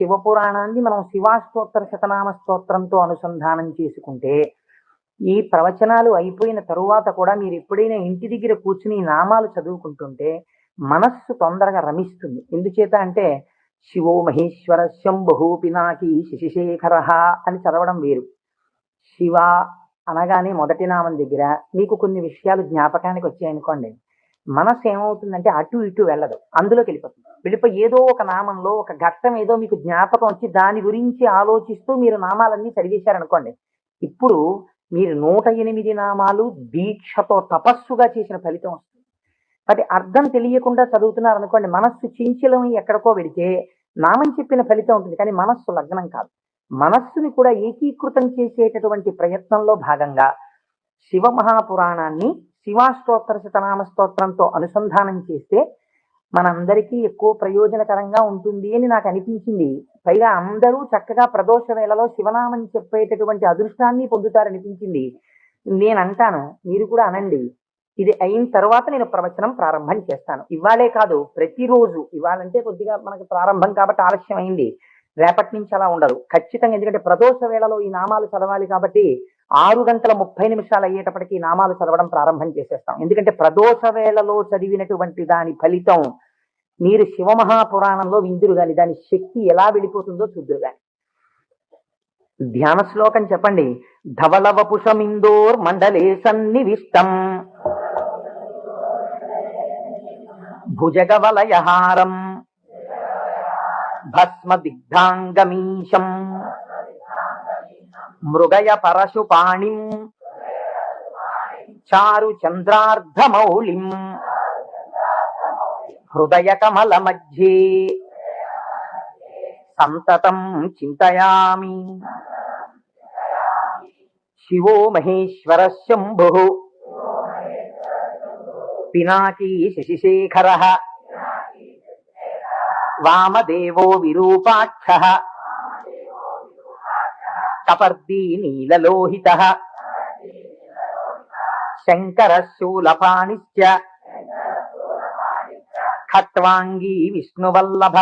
శివపురాణాన్ని మనం శివాష్టోత్తర శతనామ స్తోత్రంతో అనుసంధానం చేసుకుంటే ఈ ప్రవచనాలు అయిపోయిన తరువాత కూడా మీరు ఎప్పుడైనా ఇంటి దగ్గర కూర్చుని ఈ నామాలు చదువుకుంటుంటే మనస్సు తొందరగా రమిస్తుంది. ఎందుచేత అంటే శివో మహేశ్వర శంభు పినాకి శశిశేఖర అని చదవడం వేరు. శివ అనగానే మొదటి నామం దగ్గర మీకు కొన్ని విషయాలు జ్ఞాపకానికి వచ్చాయనుకోండి, మనసు ఏమవుతుందంటే అటు ఇటు వెళ్ళదు, అందులోకి వెళ్ళిపోతుంది. వెళ్ళిపోయి ఏదో ఒక నామంలో ఒక ఘట్టం ఏదో మీకు జ్ఞాపకం వచ్చి దాని గురించి ఆలోచిస్తూ మీరు నామాలన్నీ చదివేశారనుకోండి, ఇప్పుడు మీరు 108 నామాలు దీక్షతో తపస్సుగా చేసిన ఫలితం వస్తుంది. వాటి అర్థం తెలియకుండా చదువుతున్నారు అనుకోండి, మనస్సు చించలం ఎక్కడికో వెడితే నామం చెప్పిన ఫలితం ఉంటుంది, కానీ మనస్సు లగ్నం కాదు. మనస్సుని కూడా ఏకీకృతం చేసేటటువంటి ప్రయత్నంలో భాగంగా శివ మహాపురాణాన్ని శివాష్టోత్తర శతనామ స్తోత్రంతో అనుసంధానం చేస్తే మనందరికీ ఎక్కువ ప్రయోజనకరంగా ఉంటుంది అని నాకు అనిపించింది. పైగా అందరూ చక్కగా ప్రదోష వేళలో శివనామం చెప్పేటటువంటి అదృష్టాన్ని పొందుతారనిపించింది. నేను అంటాను, మీరు కూడా అనండి. ఇది అయిన తర్వాత నేను ప్రవచనం ప్రారంభం చేస్తాను. ఇవాళే కాదు, ప్రతిరోజు. ఇవాళంటే కొద్దిగా మనకు ప్రారంభం కాబట్టి ఆలస్యం అయింది, రేపటి నుంచి అలా ఉండదు ఖచ్చితంగా. ఎందుకంటే ప్రదోష వేళలో ఈ నామాలు చదవాలి కాబట్టి 6:30 అయ్యేటప్పటికి ఈ నామాలు చదవడం ప్రారంభం చేసేస్తాం. ఎందుకంటే ప్రదోష వేళలో చదివినటువంటి దాని ఫలితం మీరు శివమహాపురాణంలో విందురు గాని దాని శక్తి ఎలా వెళ్ళిపోతుందో చూద్దురు గాని. ధ్యాన శ్లోకం చెప్పండి. ధవళవపుషమిందోర్ మండలే సన్నివిష్టం భుజగవలయహారం భస్మ దిగ్ధాంగమీశం మృగయ పరశుపాణిం చారు చంద్రార్ధమౌళిం హృదయ కమల మధ్యే సంతతం చింతయామి. శివో మహేశ్వర శంభు పినాకీ శశిశేఖర వామదేవో విరూపాక్ష కపర్దీ నీలలోహిత శంకర శూలపాణిశ్చ ఖట్వాంగీ విష్ణువల్లభ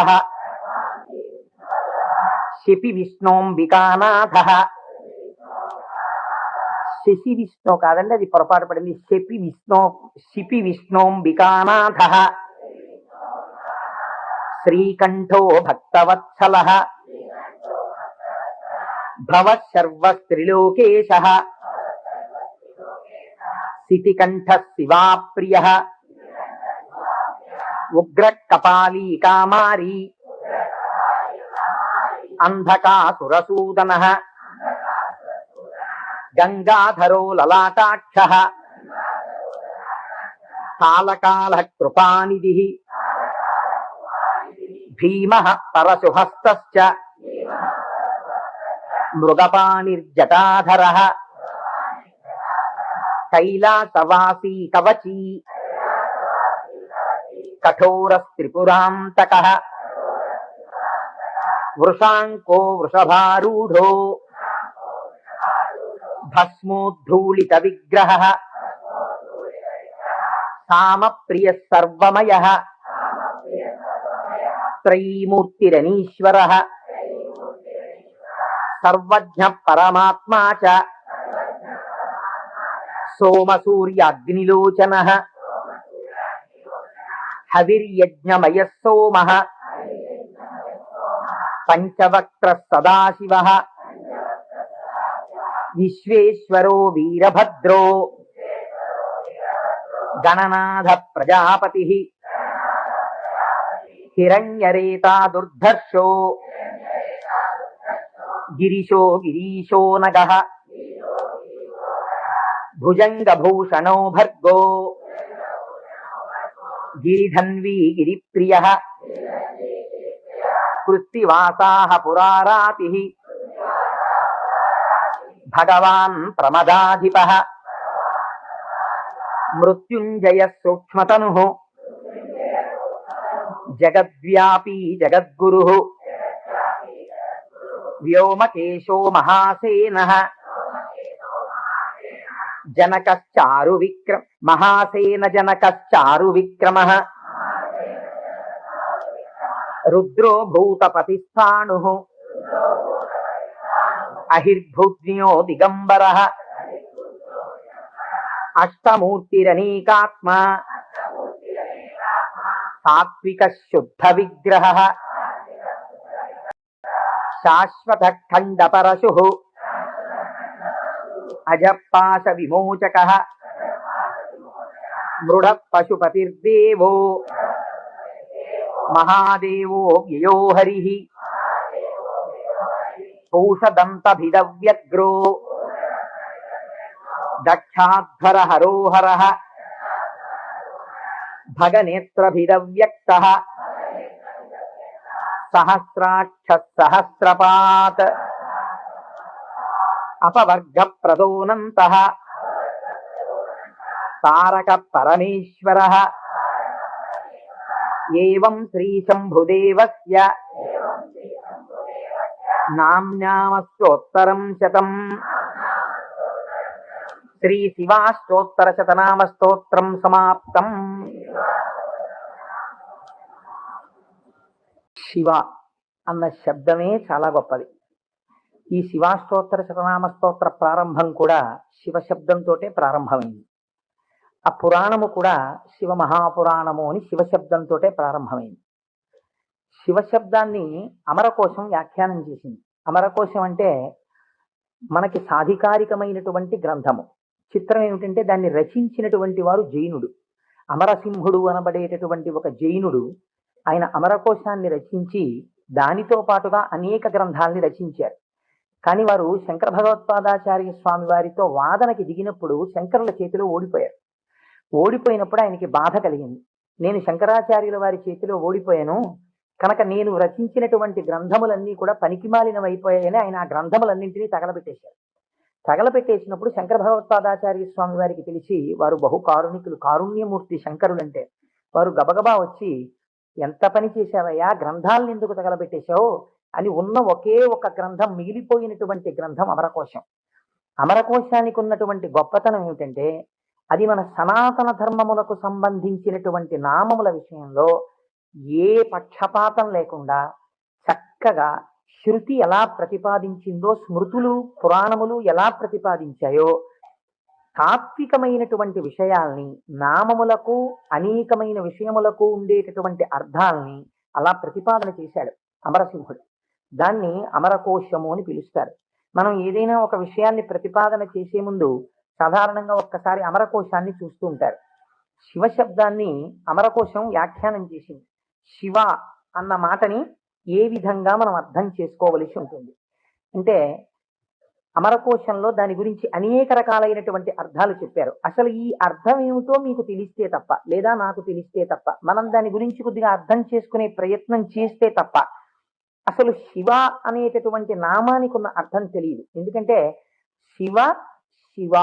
శిపి విష్ణోంబికానాథ. శశి విష్ణు కాదండి, అది పొరపాటు పడింది. శిపి విష్ణోంబికానాథ శ్రీకంఠో భక్తవత్సల భవ సర్వస్త్రిలోకేశ సితికంఠ శివాప్రియ ఉగ్ర కపాలీ కామారీ అంధకాసురసూదన గంగాధరో లలాటాక్ష కాలకాల కృపానిధి భీమ పరశుహస్త మృగపాణిర్జటాధర కైలాసవాసీ కవచీ కఠోరస్త్రిపురాంతక వృషాంకో వృషభారూఢో భస్మోద్ధూళిత విగ్రహ సామప్రియ సర్వమయ త్రైమూర్తిరనీశ్వర సర్వజ్ఞ పరమాత్మా చ సోమసూర్యాగ్నిలోచన హవిర్యజ్ఞమయ సోమ పంచవక్త్ర సదాశివ విశ్వేశ్వరో వీరభద్రో గణనాథ ప్రజాపతి హిరణ్యరేతా దుర్ధర్షో గిరిశో గిరీశో నగః భుజంగభూషణో భర్గో గిరిధన్వీ గిరిప్రియః కృత్తివాసాః పురారాతిః భగవాన్ ప్రమదాధిపః మృత్యుంజయ సూక్ష్మతనుః జగద్వ్యాపీ జగద్గురుః వ్యోమకేశో మహాసేనః జనకశ్చారు విక్రమ మహాసేన జనకశ్చారు విక్రమః రుద్రో భూతపతిస్థాణు అహిర్భూజ్ఞో దిగంబర అష్టమూర్తిరనీకాత్మ సాత్విక శుద్ధ విగ్రహ శాశ్వత ఖండ పరశు అజపాశ విమోచక మృఢ పశుపతిర్దేవో మహాదేవో వ్యయో హరి పూషదంతభిదవ్యగ్రో దక్షాధ్వర హరోహర భగనేత్రభిదవ్యక్త సహస్రాక్ష సహస్రపాత్ అపవర్గ ప్రదోనంత తారక పరమేశ్వర ఏవం శ్రీ శంభుదేవస్య నామ్నామస్తోత్తరం శతం. శ్రీ శివాష్టోత్తర శతనామ స్తోత్రం సమాప్తం. శివ అన్న శబ్దమే చాలా గొప్పది. ఈ శివాష్టోత్తర శతనామ స్తోత్ర ప్రారంభం కూడా శివ శబ్దంతోటే ప్రారంభమైంది. ఆ పురాణము కూడా శివ మహాపురాణము అని శివశబ్దంతోటే ప్రారంభమైంది. శివశబ్దాన్ని అమరకోశం వ్యాఖ్యానం చేసింది. అమరకోశం అంటే మనకి సాధికారికమైనటువంటి గ్రంథము. చిత్రం ఏమిటంటే దాన్ని రచించినటువంటి వారు జైనుడు. అమరసింహుడు అనబడేటటువంటి ఒక జైనుడు ఆయన అమరకోశాన్ని రచించి దానితో పాటుగా అనేక గ్రంథాలని రచించారు. కానీ వారు శంకర భగవత్పాదాచార్య స్వామి వారితో వాదనకి దిగినప్పుడు శంకరుల చేతిలో ఓడిపోయారు. ఓడిపోయినప్పుడు ఆయనకి బాధ కలిగింది. నేను శంకరాచార్యుల వారి చేతిలో ఓడిపోయాను కనుక నేను రచించినటువంటి గ్రంథములన్నీ కూడా పనికిమాలినవైపోయాయని ఆయన ఆ గ్రంథములన్నింటినీ తగలబెట్టేశారు. తగలబెట్టేసినప్పుడు శంకర భగవత్పాదాచార్య స్వామి వారికి తెలిసి, వారు బహు కారుణికులు, కారుణ్యమూర్తి శంకరులంటే, వారు గబగబా వచ్చి, ఎంత పని చేశావయ్యా, గ్రంథాలను ఎందుకు తగలబెట్టేశావు అని ఉన్న ఒకే ఒక గ్రంథం, మిగిలిపోయినటువంటి గ్రంథం అమరకోశం. అమరకోశానికి ఉన్నటువంటి గొప్పతనం ఏమిటంటే అది మన సనాతన ధర్మములకు సంబంధించినటువంటి నామముల విషయంలో ఏ పక్షపాతం లేకుండా చక్కగా శృతి ఎలా ప్రతిపాదించిందో, స్మృతులు పురాణములు ఎలా ప్రతిపాదించాయో, తాత్వికమైనటువంటి విషయాల్ని, నామములకు అనేకమైన విషయములకు ఉండేటటువంటి అర్థాలని అలా ప్రతిపాదన చేశాడు అమరసింహుడు. దాన్ని అమరకోశము అని పిలుస్తారు. మనం ఏదైనా ఒక విషయాన్ని ప్రతిపాదన చేసే ముందు సాధారణంగా ఒక్కసారి అమరకోశాన్ని చూస్తూ ఉంటారు. శివశబ్దాన్ని అమరకోశం వ్యాఖ్యానం చేసింది. శివ అన్న మాటని ఏ విధంగా మనం అర్థం చేసుకోవలసి ఉంటుంది అంటే, అమరకోశంలో దాని గురించి అనేక రకాలైనటువంటి అర్థాలు చెప్పారు. అసలు ఈ అర్థం ఏమిటో మీకు తెలిస్తే తప్ప, లేదా నాకు తెలిస్తే తప్ప, మనం దాని గురించి కొద్దిగా అర్థం చేసుకునే ప్రయత్నం చేస్తే తప్ప అసలు శివ అనేటటువంటి నామానికి ఉన్న అర్థం తెలియదు. ఎందుకంటే శివ శివ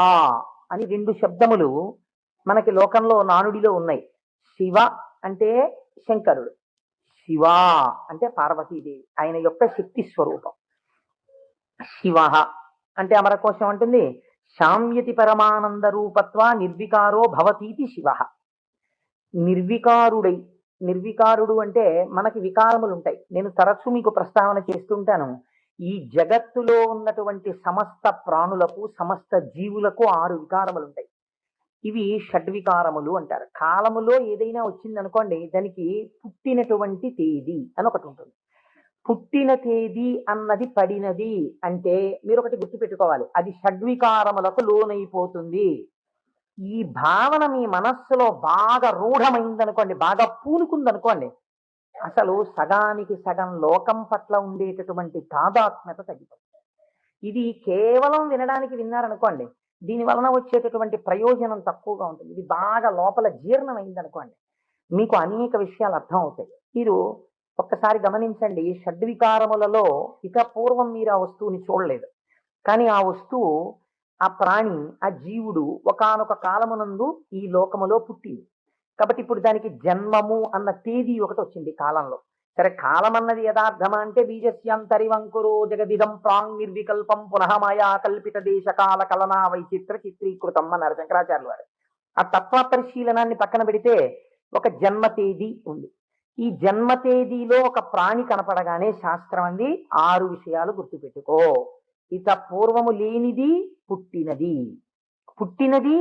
అని రెండు శబ్దములు మనకి లోకంలో నానుడిలో ఉన్నాయి. శివ అంటే శంకరుడు, శివ అంటే పార్వతీదేవి, ఆయన యొక్క శక్తి స్వరూపం. శివ అంటే అమరకోశం అంటుంది, శామ్యతి పరమానంద రూపత్వ నిర్వికారో భవతీతి శివ. నిర్వికారుడై, నిర్వికారుడు అంటే మనకి వికారములు ఉంటాయి. నేను తరచూ మీకు ప్రస్తావన చేస్తుంటాను, ఈ జగత్తులో ఉన్నటువంటి సమస్త ప్రాణులకు, సమస్త జీవులకు 6 వికారములు ఉంటాయి. ఇవి షడ్వికారములు అంటారు. కాలములో ఏదైనా వచ్చింది అనుకోండి, దానికి పుట్టినటువంటి తేదీ అని ఒకటి ఉంటుంది. పుట్టిన తేదీ అన్నది పడినది అంటే మీరు ఒకటి గుర్తుపెట్టుకోవాలి, అది షడ్వికారములకు లోనైపోతుంది. ఈ భావన మీ మనస్సులో బాగా రూఢమైందనుకోండి, బాగా పూనుకుందనుకోండి, అసలు సగానికి సగం లోకం పట్ల ఉండేటటువంటి తాదాత్మ్యత తగ్గిపోతుంది. ఇది కేవలం వినడానికి విన్నారనుకోండి, దీని వలన వచ్చేటటువంటి ప్రయోజనం తక్కువగా ఉంటుంది. ఇది బాగా లోపల జీర్ణమైందనుకోండి, మీకు అనేక విషయాలు అర్థం అవుతాయి. మీరు ఒక్కసారి గమనించండి, షడ్వికారములలో ఇక పూర్వం మీరు ఆ వస్తువుని చూడలేదు, కానీ ఆ వస్తువు, ఆ ప్రాణి, ఆ జీవుడు ఒకానొక కాలమునందు ఈ లోకములో పుట్టింది. కాబట్టి ఇప్పుడు దానికి జన్మము అన్న తేదీ ఒకటి వచ్చింది కాలంలో. సరే, కాలం అన్నది యథార్థమా అంటే బీజస్యాంతరివంకురో జగదిదం ప్రాంగ్ నిర్వికల్పం పునః మాయా కల్పిత దేశ కాల కలనా వైచిత్ర చిత్రీకృతం అన్నారు శంకరాచార్యులు వారు. ఆ తత్వ పరిశీలనాన్ని పక్కన పెడితే ఒక జన్మ తేదీ ఉంది. ఈ జన్మ తేదీలో ఒక ప్రాణి కనపడగానే శాస్త్రం అంది 6 విషయాలు గుర్తుపెట్టుకో. ఇత పూర్వము లేనిది పుట్టినది. పుట్టినది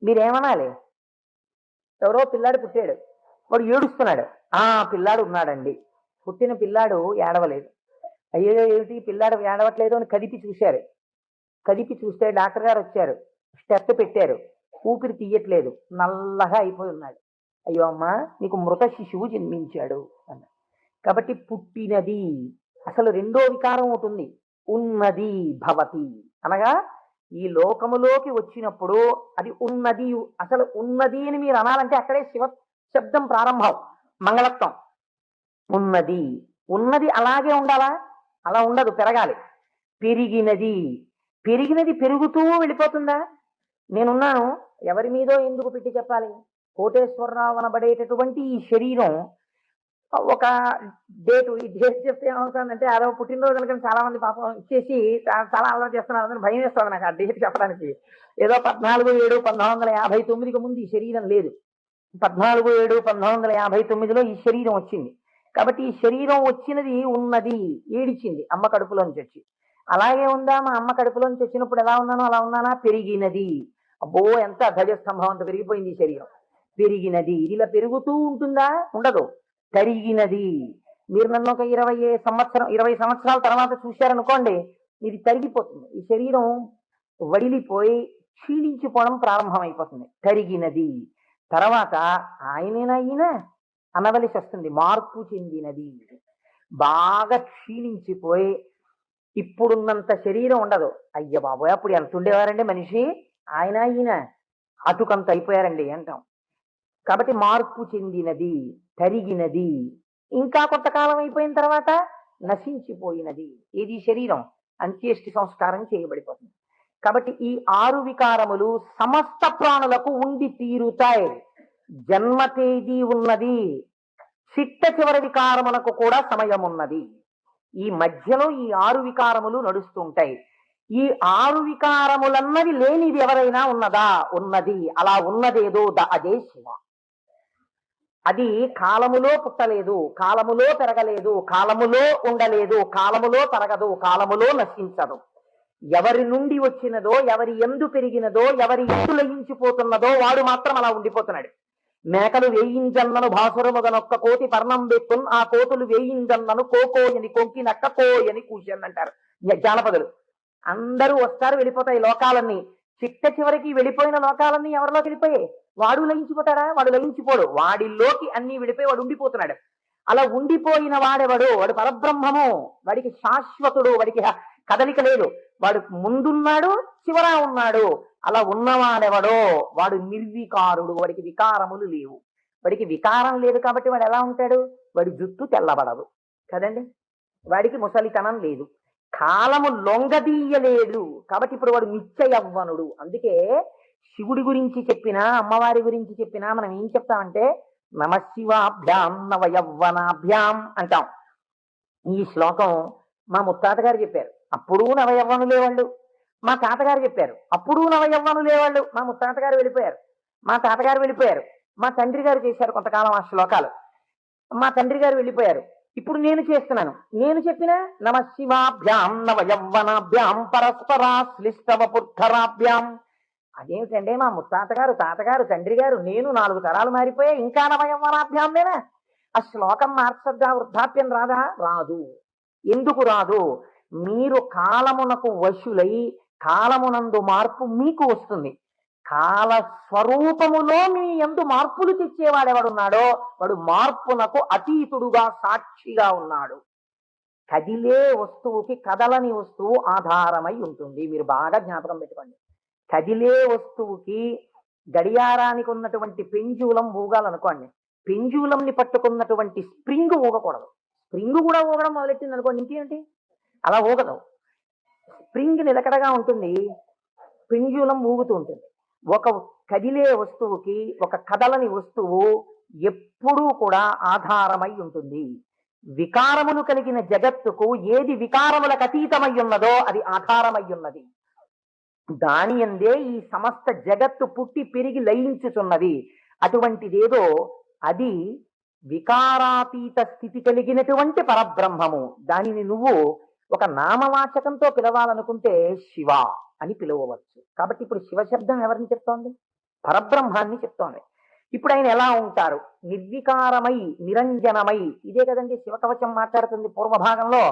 మీరేమనాలి? ఎవరో పిల్లాడు పుట్టాడు, వాడు ఏడుస్తున్నాడు. ఆ పిల్లాడు ఉన్నాడండి. పుట్టిన పిల్లాడు ఏడవలేదు. అయ్యో ఏమిటి పిల్లాడు ఏడవట్లేదు అని కదిపి చూశారు. కదిపి చూస్తే డాక్టర్ గారు వచ్చారు, స్టెప్ పెట్టారు, ఊపిరి తీయట్లేదు, నల్లగా అయిపోయి ఉన్నాడు. అయ్యో అమ్మా నీకు మృత శిశువు జన్మించాడు అన్నారు. కాబట్టి పుట్టినది. అసలు రెండో వికారం ఉంటుంది, ఉన్నది భవతి అనగా ఈ లోకములోకి వచ్చినప్పుడు అది ఉన్నది. అసలు ఉన్నది అని మీరు అనాలంటే అక్కడే శివ శబ్దం ప్రారంభం, మంగళత్వం. ఉన్నది. ఉన్నది అలాగే ఉండాలా? అలా ఉండదు, పెరగాలి. పెరిగినది. పెరిగినది పెరుగుతూ వెళ్ళిపోతుందా? నేనున్నాను, ఎవరి మీదో ఎందుకు పెట్టి చెప్పాలి? కోటేశ్వరరావు అనబడేటటువంటి ఈ శరీరం ఒక డేటు, ఈ డేట్ చెప్తే ఏమవుతుందంటే అదో పుట్టినరోజు కనుక చాలా మంది పాపం ఇచ్చేసి చాలా అలవాటు చేస్తున్నారు అని భయం వేస్తుంది నాకు ఆ డేట్ చెప్పడానికి. ఏదో 14/7/1959కి ముందు ఈ శరీరం లేదు. 14/7/1959లో ఈ శరీరం వచ్చింది. కాబట్టి ఈ శరీరం వచ్చినది ఉన్నది, ఏడిచింది అమ్మ కడుపులోంచి వచ్చి. అలాగే ఉందా? మా అమ్మ కడుపులోంచి వచ్చినప్పుడు ఎలా ఉన్నానో అలా ఉన్నానా? పెరిగినది. అబ్బో ఎంత ధ్వజస్తంభం అంత పెరిగిపోయింది ఈ శరీరం. పెరిగినది. ఇది ఇలా పెరుగుతూ ఉంటుందా? ఉండదు. తరిగినది. మీరు నన్ను ఒక 20 సంవత్సరాల తర్వాత చూశారనుకోండి, ఇది తరిగిపోతుంది. ఈ శరీరం వడిలిపోయి క్షీణించిపోవడం ప్రారంభమైపోతుంది. తరిగినది. తర్వాత ఈయన అనవలసి వస్తుంది, మార్పు చెందినది. బాగా క్షీణించిపోయి ఇప్పుడున్నంత శరీరం ఉండదు. అయ్య బాబోయ్ అప్పుడు ఎంత ఉండేవారండి మనిషి, ఈయన అటుకంత అయిపోయారండి అంటాం. కాబట్టి మార్పు చెందినది, తరిగినది. ఇంకా కొంతకాలం అయిపోయిన తర్వాత నశించిపోయినది. ఏది? శరీరం అంత్యేష్టి సంస్కారం చేయబడిపోతుంది. కాబట్టి ఈ 6 వికారములు సమస్త ప్రాణులకు ఉండి తీరుతాయి. జన్మ తేదీ ఉన్నది, చిట్ట చివరి వికారములకు కూడా సమయం ఉన్నది. ఈ మధ్యలో ఈ 6 వికారములు నడుస్తుంటాయి. ఈ 6 వికారములన్నది లేనిది ఎవరైనా ఉన్నదా? ఉన్నది. అలా ఉన్నదేదో అదే శివ. అది కాలములో పుట్టలేదు, కాలములో పెరగలేదు, కాలములో ఉండలేదు, కాలములో తరగదు, కాలములో నశించదు. ఎవరి నుండి వచ్చినదో, ఎవరి ఎందు పెరిగినదో, ఎవరి ఎందు లయించిపోతున్నదో వాడు మాత్రం అలా ఉండిపోతున్నాడు. మేకలు వేయింజన్నను భాసురముగనొక్క కోతి పర్ణం బెక్కున్, ఆ కోతులు వేయింజన్నను కోకోయని కొంకి నక్క కోయని కూర్చొని అంటారు జానపదులు. అందరూ వస్తారు, వెళ్ళిపోతాయి లోకాలన్నీ. చిట్ట చివరికి వెళ్ళిపోయిన లోకాలన్నీ ఎవరిలోకి వెళ్ళిపోయాయి? వాడు లయించిపోతాడా? వాడు లయించిపోడు. వాడిలోకి అన్ని వెళ్ళిపోయి వాడు ఉండిపోతున్నాడు. అలా ఉండిపోయిన వాడెవడు? వాడు పరబ్రహ్మము. వాడికి శాశ్వతుడు, వాడికి కదలిక లేదు. వాడు ముందున్నాడు, చివరా ఉన్నాడు. అలా ఉన్నవాడెవడో వాడు నిర్వికారుడు. వాడికి వికారములు లేవు. వాడికి వికారం లేదు కాబట్టి వాడు ఎలా ఉంటాడు? వాడి జుట్టు తెల్లబడదు కదండి, వాడికి ముసలితనం లేదు, కాలము లొంగదీయలేడు. కాబట్టి ఇప్పుడు వాడు నిత్య యవ్వనుడు. అందుకే శివుడి గురించి చెప్పినా, అమ్మవారి గురించి చెప్పినా మనం ఏం చెప్తామంటే నమశివాభ్యాం నవయవ్వనాభ్యాం అంటాం. ఈ శ్లోకం మా ముత్తాత గారు చెప్పారు, అప్పుడు నవయవ్వనులే వాళ్ళు. మా తాతగారు చెప్పారు, అప్పుడు నవయవ్వనులే వాళ్ళు. మా ముత్తాత గారు వెళ్ళిపోయారు, మా తాతగారు వెళ్ళిపోయారు, మా తండ్రి గారు చేశారు కొంతకాలం ఆ శ్లోకాలు, మా తండ్రి గారు వెళ్ళిపోయారు. ఇప్పుడు నేను చేస్తున్నాను. నేను చెప్పిన నమశివాభ్యాం నవయవ్వనాభ్యాం పరస్పరాశ్లిష్టవపుద్ధరాభ్యాం. అదేమిటంటే మా ముత్తాతగారు, తాతగారు, తండ్రి గారు, నేను 4 తరాలు మారిపోయా, ఇంకా నవయవ్వనాభ్యామేనా? ఆ శ్లోకం మార్చద్దా? వృద్ధాప్యం రాదా? రాదు. ఎందుకు రాదు? మీరు కాలమునకు వశులై కాలమునందు మార్పు మీకు వస్తుంది. కాల స్వరూపములో మీ యందు మార్పులు తెచ్చేవాడెవడున్నాడో వాడు మార్పునకు అతీతుడుగా సాక్షిగా ఉన్నాడు. కదిలే వస్తువుకి కదలని వస్తువు ఆధారమై ఉంటుంది. మీరు బాగా జ్ఞాపకం పెట్టుకోండి. కదిలే వస్తువుకి గడియారానికి ఉన్నటువంటి పెంజూలం ఊగాలనుకోండి, పెంజూలంని పట్టుకున్నటువంటి స్ప్రింగ్ ఊగకూడదు. స్ప్రింగ్ కూడా ఊగడం మొదలెట్టింది అనుకోండి, ఇంకేంటి? అలా ఊగదు. స్ప్రింగ్ నిలకడగా ఉంటుంది, పెంజూలం ఊగుతూ ఉంటుంది. ఒక కదిలే వస్తువుకి, ఒక కదలని వస్తువు ఎప్పుడూ కూడా ఆధారమై ఉంటుంది. వికారములు కలిగిన జగత్తుకు ఏది వికారములకు అతీతమై ఉన్నదో అది ఆధారమై ఉన్నది. దాని అందే ఈ సమస్త జగత్తు పుట్టి పెరిగి లయించుచున్నది. అటువంటిదేదో అది వికారాతీత స్థితి కలిగినటువంటి పరబ్రహ్మము. దానిని నువ్వు ఒక నామవాచకంతో పిలవాలనుకుంటే శివ అని పిలువవచ్చు. కాబట్టి ఇప్పుడు శివ శబ్దం ఎవరిని చెప్తోంది? పరబ్రహ్మాన్ని చెప్తోంది. ఇప్పుడు ఆయన ఎలా ఉంటారు? నిర్వికారమై నిరంజనమై. ఇదే కదండి శివకవచం మాట్లాడుతుంది పూర్వభాగంలో.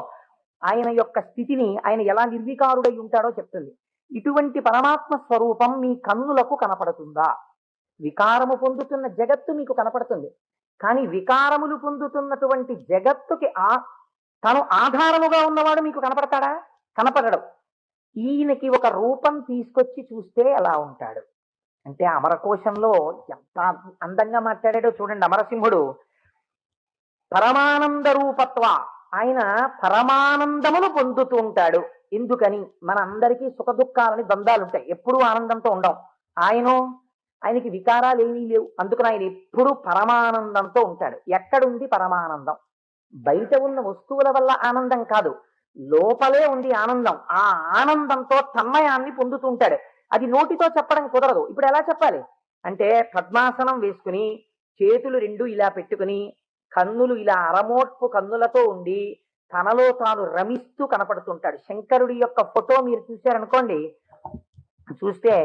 ఆయన యొక్క స్థితిని ఆయన ఎలా నిర్వికారుడై ఉంటాడో చెప్తుంది. ఇటువంటి పరమాత్మ స్వరూపం మీ కన్నులకు కనపడుతుందా? వికారము పొందుతున్న జగత్తు మీకు కనపడుతుంది, కానీ వికారములు పొందుతున్నటువంటి జగత్తుకి తను ఆధారముగా ఉన్నవాడు మీకు కనపడతాడా? కనపడడు. ఈయనకి ఒక రూపం తీసుకొచ్చి చూస్తే ఎలా ఉంటాడు అంటే, అమరకోశంలో ఎంత అందంగా మాట్లాడాడో చూడండి అమరసింహుడు. పరమానంద రూపత్వ, ఆయన పరమానందమును పొందుతూ ఉంటాడు. ఎందుకని? మన అందరికీ సుఖ దుఃఖాలని ద్వంద్వాలుంటాయి, ఎప్పుడూ ఆనందంతో ఉండం. ఆయనకి వికారాలు ఏమీ లేవు, అందుకని ఆయన ఎప్పుడూ పరమానందంతో ఉంటాడు. ఎక్కడుంది పరమానందం? బయట ఉన్న వస్తువుల వల్ల ఆనందం కాదు, లోపలే ఉంది ఆనందం. ఆ ఆనందంతో తన్మయాన్ని పొందుతూ ఉంటాడు. అది నోటితో చెప్పడం కుదరదు. ఇప్పుడు ఎలా చెప్పాలి అంటే, పద్మాసనం వేసుకుని చేతులు రెండు ఇలా పెట్టుకుని కన్నులు ఇలా అరమోట్పు కన్నులతో ఉండి తనలో తాను రమిస్తూ కనపడుతుంటాడు. శంకరుడి యొక్క ఫోటో మీరు చూశారనుకోండి, చూస్తే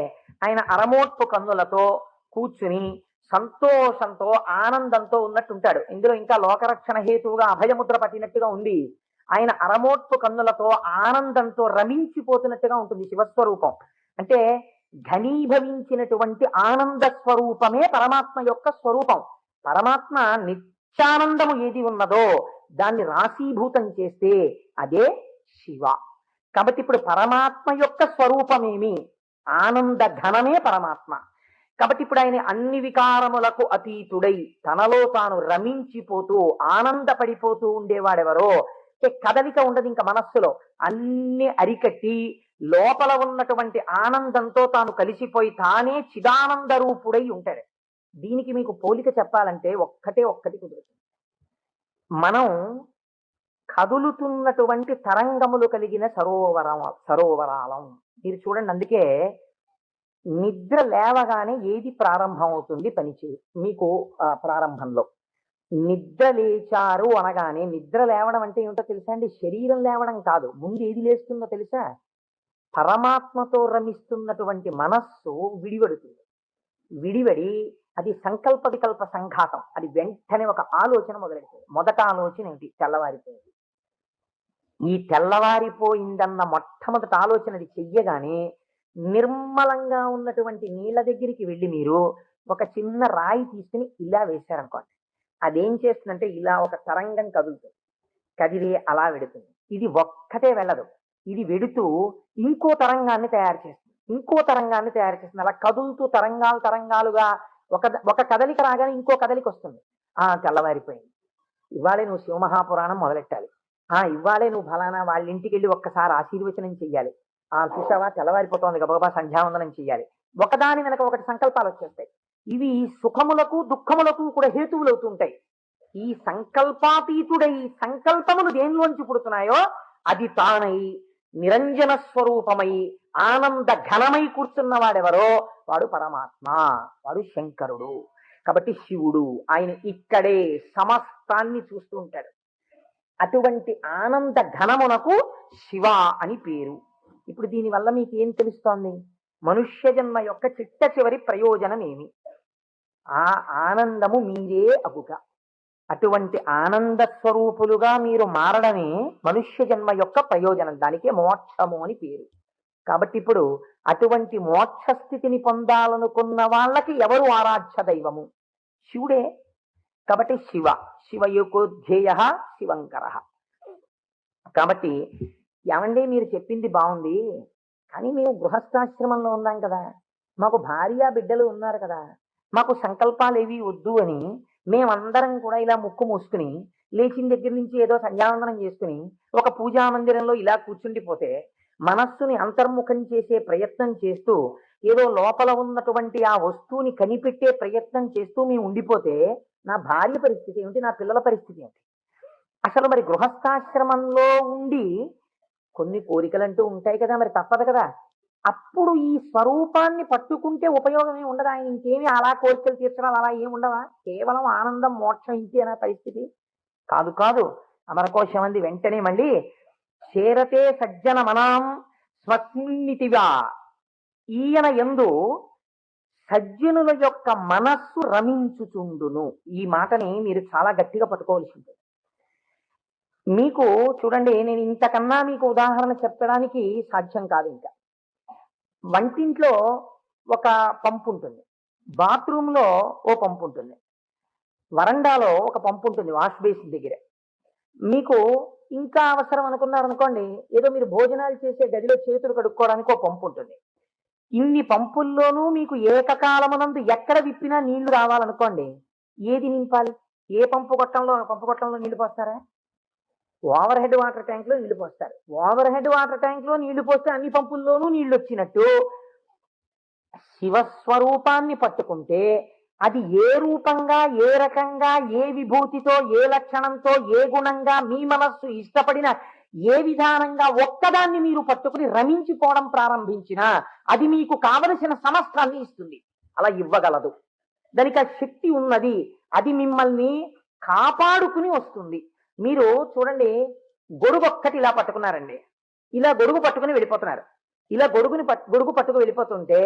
ఆయన అరమోట్పు కన్నులతో కూర్చుని సంతోషంతో ఆనందంతో ఉన్నట్టుంటాడు. ఇందులో ఇంకా లోకరక్షణ హేతువుగా అభయముద్ర పట్టినట్టుగా ఉంది. ఆయన అరమోట్పు కన్నులతో ఆనందంతో రమించిపోతున్నట్టుగా ఉంటుంది శివస్వరూపం. అంటే ఘనీభవించినటువంటి ఆనంద స్వరూపమే పరమాత్మ యొక్క స్వరూపం. పరమాత్మ నిత్యానందము ఏది ఉన్నదో దాన్ని రాశీభూతం చేస్తే అదే శివ. కాబట్టి ఇప్పుడు పరమాత్మ యొక్క స్వరూపమేమి? ఆనంద ఘనమే పరమాత్మ. కాబట్టి ఇప్పుడు ఆయన అన్ని వికారములకు అతీతుడై తనలో తాను రమించిపోతూ ఆనందపడిపోతూ ఉండేవాడెవరో. కదలిక ఉండదు ఇంకా మనస్సులో, అన్ని అరికట్టి లోపల ఉన్నటువంటి ఆనందంతో తాను కలిసిపోయి తానే చిదానంద రూపుడై ఉంటాడు. దీనికి మీకు పోలిక చెప్పాలంటే ఒక్కటి కుదురుతుంది. మనం కదులుతున్నటువంటి తరంగములు కలిగిన సరోవరాలం. మీరు చూడండి, అందుకే నిద్ర లేవగానే ఏది ప్రారంభం అవుతుంది పనిచేయ మీకు? ప్రారంభంలో నిద్ర లేచారు అనగానే, నిద్ర లేవడం అంటే ఏమిటో తెలుసా అండి? శరీరం లేవడం కాదు. ముందు ఏది లేస్తుందో తెలుసా? పరమాత్మతో రమిస్తున్నటువంటి మనస్సు విడివడుతుంది. విడివడి అది సంకల్ప వికల్ప సంఘాతం. అది వెంటనే ఒక ఆలోచన మొదలెడుతుంది. మొదట ఆలోచన ఏంటి? తెల్లవారిపోయింది. ఈ తెల్లవారిపోయిందన్న మొట్టమొదటి ఆలోచన అది చెయ్యగానే నిర్మలంగా ఉన్నటువంటి నీళ్ళ దగ్గరికి వెళ్ళి మీరు ఒక చిన్న రాయి తీసుకుని ఇలా వేశారనుకోండి, అదేం చేస్తుందంటే ఇలా ఒక తరంగం కదులుతుంది. కదిలి అలా వెడుతుంది. ఇది ఒక్కటే వెళ్ళదు, ఇది వెడుతూ ఇంకో తరంగాన్ని తయారు చేస్తుంది, ఇంకో తరంగాన్ని తయారు చేస్తుంది. అలా కదులుతూ తరంగాలుగా ఒక కదలిక రాగానే ఇంకో కదలిక వస్తుంది. తెల్లవారిపోయింది, ఇవాళే నువ్వు శివమహాపురాణం మొదలెట్టాలి. ఇవాళే నువ్వు ఫలానా వాళ్ళ ఇంటికి వెళ్ళి ఒక్కసారి ఆశీర్వచనం చెయ్యాలి. చూసావా తెల్లవారిపోతోంది, గబగబా సంధ్యావందనం చెయ్యాలి. ఒకదాని వెనక ఒకటి సంకల్పాలు వచ్చేస్తాయి. ఇవి సుఖములకు దుఃఖములకు కూడా హేతువులు అవుతుంటాయి. ఈ సంకల్పాతీతుడై సంకల్పములు దేనిలోంచి పుడుతున్నాయో అది తానై నిరంజన స్వరూపమై ఆనంద ఘనమై కూర్చున్న వాడెవరో వాడు పరమాత్మ, వాడు శంకరుడు. కాబట్టి శివుడు ఆయన ఇక్కడే సమస్తాన్ని చూస్తూ ఉంటాడు. అటువంటి ఆనంద ఘనమునకు శివ అని పేరు. ఇప్పుడు దీనివల్ల మీకు ఏం తెలుస్తోంది? మనుష్య జన్మ యొక్క చిట్ట చివరి ప్రయోజనం ఏమి? ఆ ఆనందము మీరే అగుగా. అటువంటి ఆనంద స్వరూపులుగా మీరు మారడమే మనుష్య జన్మ యొక్క ప్రయోజనం. దానికే మోక్షము అని పేరు. కాబట్టి ఇప్పుడు అటువంటి మోక్ష స్థితిని పొందాలనుకున్న వాళ్ళకి ఎవరు ఆరాధ్య దైవము? శివుడే. కాబట్టి శివయోకోధ్యేయ శివంకర. కాబట్టి ఏమండి మీరు చెప్పింది బాగుంది, కానీ మేము గృహస్థాశ్రమంలో ఉన్నాం కదా, మాకు భార్య బిడ్డలు ఉన్నారు కదా, మాకు సంకల్పాలు ఏవి వద్దు అని మేమందరం కూడా ఇలా ముక్కు మూసుకుని లేచిన దగ్గర నుంచి ఏదో సంధ్యావందనం చేసుకుని ఒక పూజా మందిరంలో ఇలా కూర్చుండిపోతే, మనస్సుని అంతర్ముఖం చేసే ప్రయత్నం చేస్తూ ఏదో లోపల ఉన్నటువంటి ఆ వస్తువుని కనిపెట్టే ప్రయత్నం చేస్తూ మేము ఉండిపోతే నా భార్య పరిస్థితి ఏమిటి? నా పిల్లల పరిస్థితి ఏమిటి? అసలు మరి గృహస్థాశ్రమంలో ఉండి కొన్ని కోరికలు అంటూ ఉంటాయి కదా, మరి తప్పదు కదా. అప్పుడు ఈ స్వరూపాన్ని పట్టుకుంటే ఉపయోగమే ఉండదు. ఆయన ఇంకేమి అలా కోరికలు తీర్చడం అలా ఏమి ఉండవా? కేవలం ఆనందం మోక్షం ఇంతేనా పరిస్థితి? కాదు కాదు. అమరకోశం అంది వెంటనే మళ్ళీ, చేరతే సజ్జన మనాం స్వస్మిన్నితివా, ఈయన యందు సజ్జనుల యొక్క మనస్సు రమించుచుండును. ఈ మాటని మీరు చాలా గట్టిగా పట్టుకోవాల్సి ఉంటుంది. మీకు చూడండి, నేను ఇంతకన్నా మీకు ఉదాహరణ చెప్పడానికి సాధ్యం కాదు. ఇంకా వంటింట్లో ఒక పంపు ఉంటుంది, బాత్రూంలో ఓ పంపు ఉంటుంది, వరండాలో ఒక పంపు ఉంటుంది వాష్ బేసిన్ దగ్గర. మీకు ఇంకా అవసరం అనుకున్నారనుకోండి, ఏదో మీరు భోజనాలు చేసే గదిలో చేతులు కడుక్కోవడానికి ఒక పంపు ఉంటుంది. ఇన్ని పంపుల్లోనూ మీకు ఏకకాలమునందు ఎక్కడ విప్పినా నీళ్లు రావాలనుకోండి, ఏది నింపాలి? ఏ పంపు కొట్టంలో నీళ్లు పోస్తారా? ఓవర్ హెడ్ వాటర్ ట్యాంక్ లో నీళ్లు పోస్తారు. ఓవర్ హెడ్ వాటర్ ట్యాంక్ లో నీళ్లు పోస్తే అన్ని పంపుల్లోనూ నీళ్లు వచ్చినట్టు, శివస్వరూపాన్ని పట్టుకుంటే అది ఏ రూపంగా, ఏ రకంగా, ఏ విభూతితో, ఏ లక్షణంతో, ఏ గుణంగా మీ మనస్సు ఇష్టపడిన ఏ విధానంగా ఒక్కదాన్ని మీరు పట్టుకుని రమించిపోవడం ప్రారంభించినా అది మీకు కావలసిన సమస్తాన్ని ఇస్తుంది. అలా ఇవ్వగలదు. దానికి ఆ శక్తి ఉన్నది. అది మిమ్మల్ని కాపాడుకుని వస్తుంది. మీరు చూడండి, గొడుగు ఒక్కటి ఇలా పట్టుకున్నారండి, ఇలా గొడుగు పట్టుకుని వెళ్ళిపోతున్నారు. ఇలా గొడుగు పట్టుకు వెళ్ళిపోతుంటే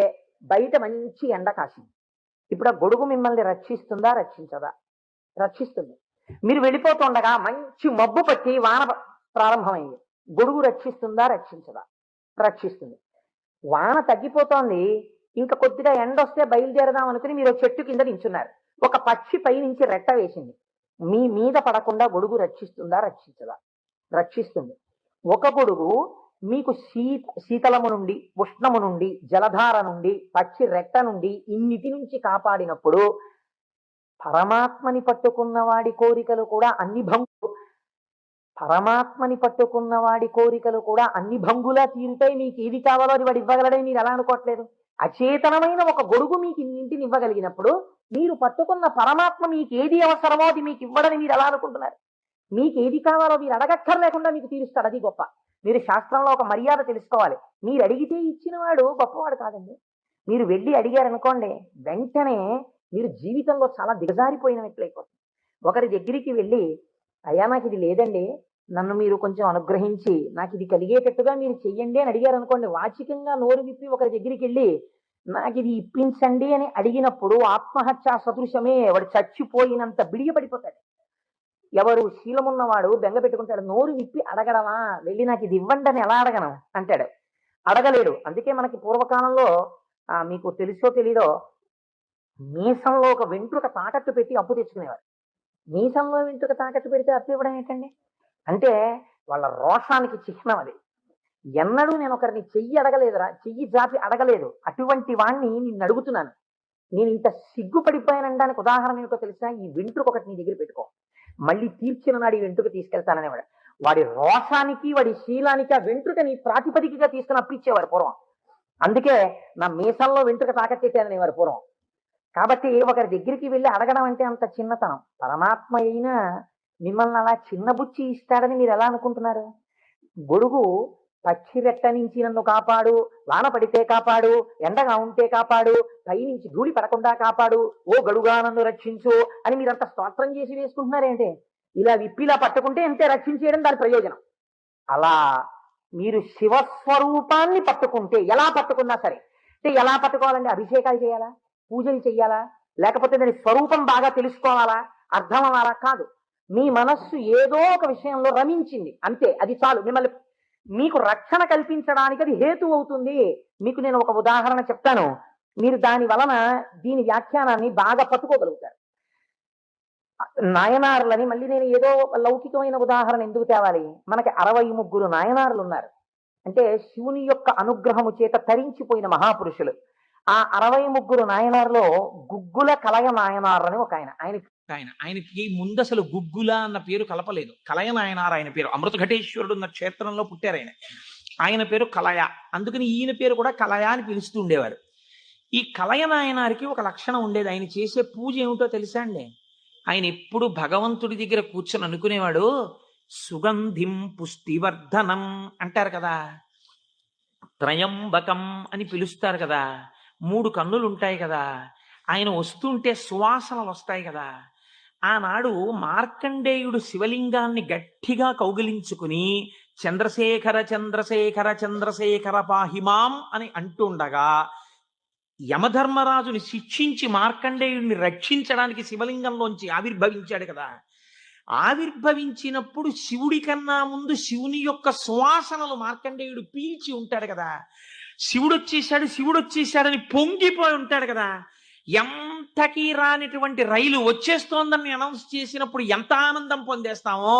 బయట మంచి ఎండ కాసింది. ఇప్పుడు ఆ గొడుగు మిమ్మల్ని రక్షిస్తుందా, రక్షించదా? రక్షిస్తుంది. మీరు వెళ్ళిపోతుండగా మంచి మబ్బు పట్టి వాన ప్రారంభమైంది. గొడుగు రక్షిస్తుందా, రక్షించదా? రక్షిస్తుంది. వాన తగ్గిపోతోంది, ఇంకా కొద్దిగా ఎండ వస్తే బయలుదేరదాం అనుకుని మీరు చెట్టు కింద నించున్నారు. ఒక పక్షి పై నుంచి రెట్ట వేసింది. మీ మీద పడకుండా గొడుగు రక్షిస్తుందా, రక్షించదా? రక్షిస్తుంది. ఒక గొడుగు మీకు శీతలము నుండి, ఉష్ణము నుండి, జలధార నుండి, పక్షి రెట్ట నుండి, ఇన్నిటి నుంచి కాపాడినప్పుడు పరమాత్మని పట్టుకున్న వాడి కోరికలు కూడా అన్ని భంగులా తీరుతాయి. మీకు ఏది కావాలో అది వాడు ఇవ్వగలడని మీరు ఎలా అనుకోవట్లేదు? అచేతనమైన ఒక గొడుగు మీకు ఇన్నింటిని ఇవ్వగలిగినప్పుడు మీరు పట్టుకున్న పరమాత్మ మీకు ఏది అవసరమో అది మీకు ఇవ్వడని మీరు ఎలా అనుకుంటున్నారు? మీకు ఏది కావాలో మీరు అడగక్కర్లేకుండా మీకు తీరుస్తాడు. అది గొప్ప. మీరు శాస్త్రంలో ఒక మర్యాద తెలుసుకోవాలి. మీరు అడిగితే ఇచ్చిన వాడు గొప్పవాడు కాదండి. మీరు వెళ్ళి అడిగారనుకోండి, వెంటనే మీరు జీవితంలో చాలా దిగజారిపోయిన వ్యక్తులైపోతుంది. ఒకరి దగ్గరికి వెళ్ళి, అయ్యా నాకు ఇది లేదండి, నన్ను మీరు కొంచెం అనుగ్రహించి నాకు ఇది కలిగేటట్టుగా మీరు చెయ్యండి అని అడిగారు అనుకోండి, వాచికంగా నోరు విప్పి ఒకరి దగ్గరికి వెళ్ళి నాకు ఇది ఇప్పించండి అని అడిగినప్పుడు ఆత్మహత్యా సదృశమే. వాడు చచ్చిపోయినంత బిడియపడిపోతాడు. ఎవరు శీలమున్నవాడు బెంగ పెట్టుకుంటాడు. నోరు విప్పి అడగడమా, వెళ్ళి నాకు ఇది ఇవ్వండి అని ఎలా అడగను అంటాడు. అడగలేడు. అందుకే మనకి పూర్వకాలంలో మీకు తెలుసో తెలీదో, మీసంలో ఒక వెంట్రుక తాకట్టు పెట్టి అప్పు తెచ్చుకునేవారు. మీసంలో వెంట్రుక తాకట్టు పెడితే అప్పు ఇవ్వడం ఏంటండి? అంటే వాళ్ళ రోషానికి చిహ్నం అది. ఎన్నడూ నేను ఒకరిని చెయ్యి అడగలేదురా, చెయ్యి జాపి అడగలేదు. అటువంటి వాణ్ణి నిన్ను అడుగుతున్నాను. నేను ఇంత సిగ్గుపడిపోయానడానికి ఉదాహరణ ఏమిటో తెలుసా? ఈ వెంట్రుక ఒకటి నీ దగ్గర పెట్టుకో, మళ్ళీ తీర్చిన నాడు ఈ వెంట్రుక తీసుకెళ్తాననేవాడు. వాడి రోషానికి, వాడి శీలానికి ఆ వెంట్రుకని ప్రాతిపదికగా తీసుకుని అప్పిచ్చేవారు పూర్వం. అందుకే నా మీసంలో వెంట్రుక తాకట్టేశాననేవారు పూర్వం. కాబట్టి ఒకరి దగ్గరికి వెళ్ళి అడగడం అంటే అంత చిన్నతనం. పరమాత్మ అయినా మిమ్మల్ని అలా చిన్నబుచ్చి ఇస్తాడని మీరు ఎలా అనుకుంటున్నారు? గొడుగు పక్షి రెట్ట నుంచి నన్ను కాపాడు, వాన పడితే కాపాడు, ఎండగా ఉంటే కాపాడు, పైనుంచి ధూళి పడకుండా కాపాడు, ఓ గడుగా నన్ను రక్షించు అని మీరంత స్తోత్రం చేసి వేసుకుంటున్నారేంటి? ఇలా విప్పిలా పట్టుకుంటే ఎంతే రక్షించేయడం దాని ప్రయోజనం. అలా మీరు శివస్వరూపాన్ని పట్టుకుంటే, ఎలా పట్టుకున్నా సరే, అంటే ఎలా పట్టుకోవాలంటే అభిషేకాలు చేయాలా, పూజలు చెయ్యాలా, లేకపోతే దాని స్వరూపం బాగా తెలుసుకోవాలా, అర్థం అవ్వాలా? కాదు. మీ మనస్సు ఏదో ఒక విషయంలో రమించింది అంతే, అది చాలు. మిమ్మల్ని మీకు రక్షణ కల్పించడానికి అది హేతు అవుతుంది. మీకు నేను ఒక ఉదాహరణ చెప్తాను, మీరు దాని వలన దీని వ్యాఖ్యానాన్ని బాగా పట్టుకోగలుగుతారు. నాయనారులని మళ్ళీ నేను ఏదో లౌకికమైన ఉదాహరణ ఎందుకు తేవాలి? మనకి 63 నాయనారులు ఉన్నారు. అంటే శివుని యొక్క అనుగ్రహము చేత తరించిపోయిన మహాపురుషులు. ఆ 63 నాయనారులో గుగ్గుల కలయ నాయనారని ఒక ఆయనకి ముందు అసలు గుగ్గుల అన్న పేరు కలపలేదు. కలయ నాయనార్ ఆయన పేరు. అమృత ఘటేశ్వరుడు ఉన్న క్షేత్రంలో పుట్టారు ఆయన పేరు కలయ. అందుకని ఈయన పేరు కూడా కలయ అని పిలుస్తూ ఉండేవారు. ఈ కలయ నాయనారికి ఒక లక్షణం ఉండేది. ఆయన చేసే పూజ ఏమిటో తెలుసా అండి? ఆయన ఎప్పుడు భగవంతుడి దగ్గర కూర్చొని అనుకునేవాడు, సుగంధిం పుష్టివర్ధనం అంటారు కదా, త్రయంబకం అని పిలుస్తారు కదా, 3 కన్నులు ఉంటాయి కదా, ఆయన వస్తుంటే సువాసనలు వస్తాయి కదా. ఆనాడు మార్కండేయుడు శివలింగాన్ని గట్టిగా కౌగిలించుకుని చంద్రశేఖర చంద్రశేఖర చంద్రశేఖర పాహిమాం అని అంటుండగా యమధర్మరాజుని శిక్షించి మార్కండేయుడిని రక్షించడానికి శివలింగంలోంచి ఆవిర్భవించాడు కదా. ఆవిర్భవించినప్పుడు శివుడి కన్నా ముందు శివుని యొక్క సువాసనలు మార్కండేయుడు పీల్చి ఉంటాడు కదా. శివుడు వచ్చేసాడని పొంగిపోయి ఉంటాడు కదా. ఎంతకీ రానిటువంటి రైలు వచ్చేస్తోందని అనౌన్స్ చేసినప్పుడు ఎంత ఆనందం పొందేస్తామో,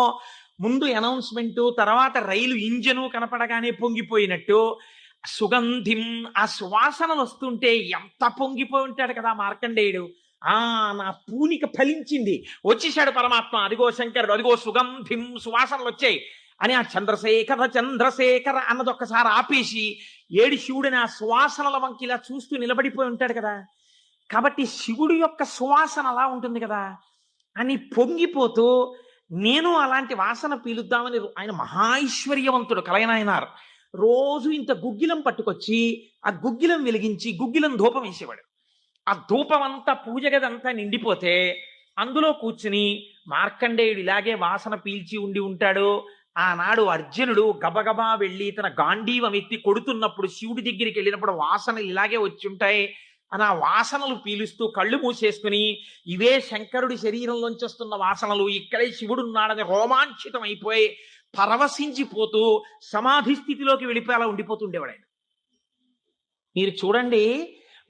ముందు అనౌన్స్మెంటు, తర్వాత రైలు ఇంజను కనపడగానే పొంగిపోయినట్టు సుగంధిం, ఆ సువాసనలు వస్తుంటే ఎంత పొంగిపోయి ఉంటాడు కదా మార్కండేయుడు. నా పూనిక ఫలించింది, వచ్చేసాడు పరమాత్మ, అదిగో శంకరుడు, అదిగో సుగంధిం, సువాసనలు వచ్చాయి అని ఆ చంద్రశేఖర చంద్రశేఖర అన్నది ఒక్కసారి ఆపేసి ఏడి శివుడిని ఆ సువాసనల వంకి ఇలా చూస్తూ నిలబడిపోయి ఉంటాడు కదా. కాబట్టి శివుడి యొక్క సువాసన అలా ఉంటుంది కదా అని పొంగిపోతూ, నేను అలాంటి వాసన పీలుద్దామని, ఆయన మహాైశ్వర్యవంతుడు కలయనాయనారు, రోజు ఇంత గుగ్గిలం పట్టుకొచ్చి ఆ గుగ్గిలం వెలిగించి గుగ్గిలం ధూపం వేసేవాడు. ఆ ధూపం అంతా పూజ గదంతా నిండిపోతే అందులో కూర్చుని మార్కండేయుడు ఇలాగే వాసన పీల్చి ఉంటాడు. ఆనాడు అర్జునుడు గబగబా వెళ్ళి తన గాంధీవం ఎత్తి కొడుతున్నప్పుడు శివుడి దగ్గరికి వెళ్ళినప్పుడు వాసనలు ఇలాగే వచ్చి ఉంటాయి అని ఆ వాసనలు పీలుస్తూ కళ్ళు మూసేసుకుని, ఇవే శంకరుడి శరీరంలోంచి వస్తున్న వాసనలు, ఇక్కడే శివుడు ఉన్నాడని రోమాంచితం అయిపోయి పరవశించిపోతూ సమాధి స్థితిలోకి వెళ్ళిపోయి ఉండిపోతుండేవాడు ఆయన. మీరు చూడండి,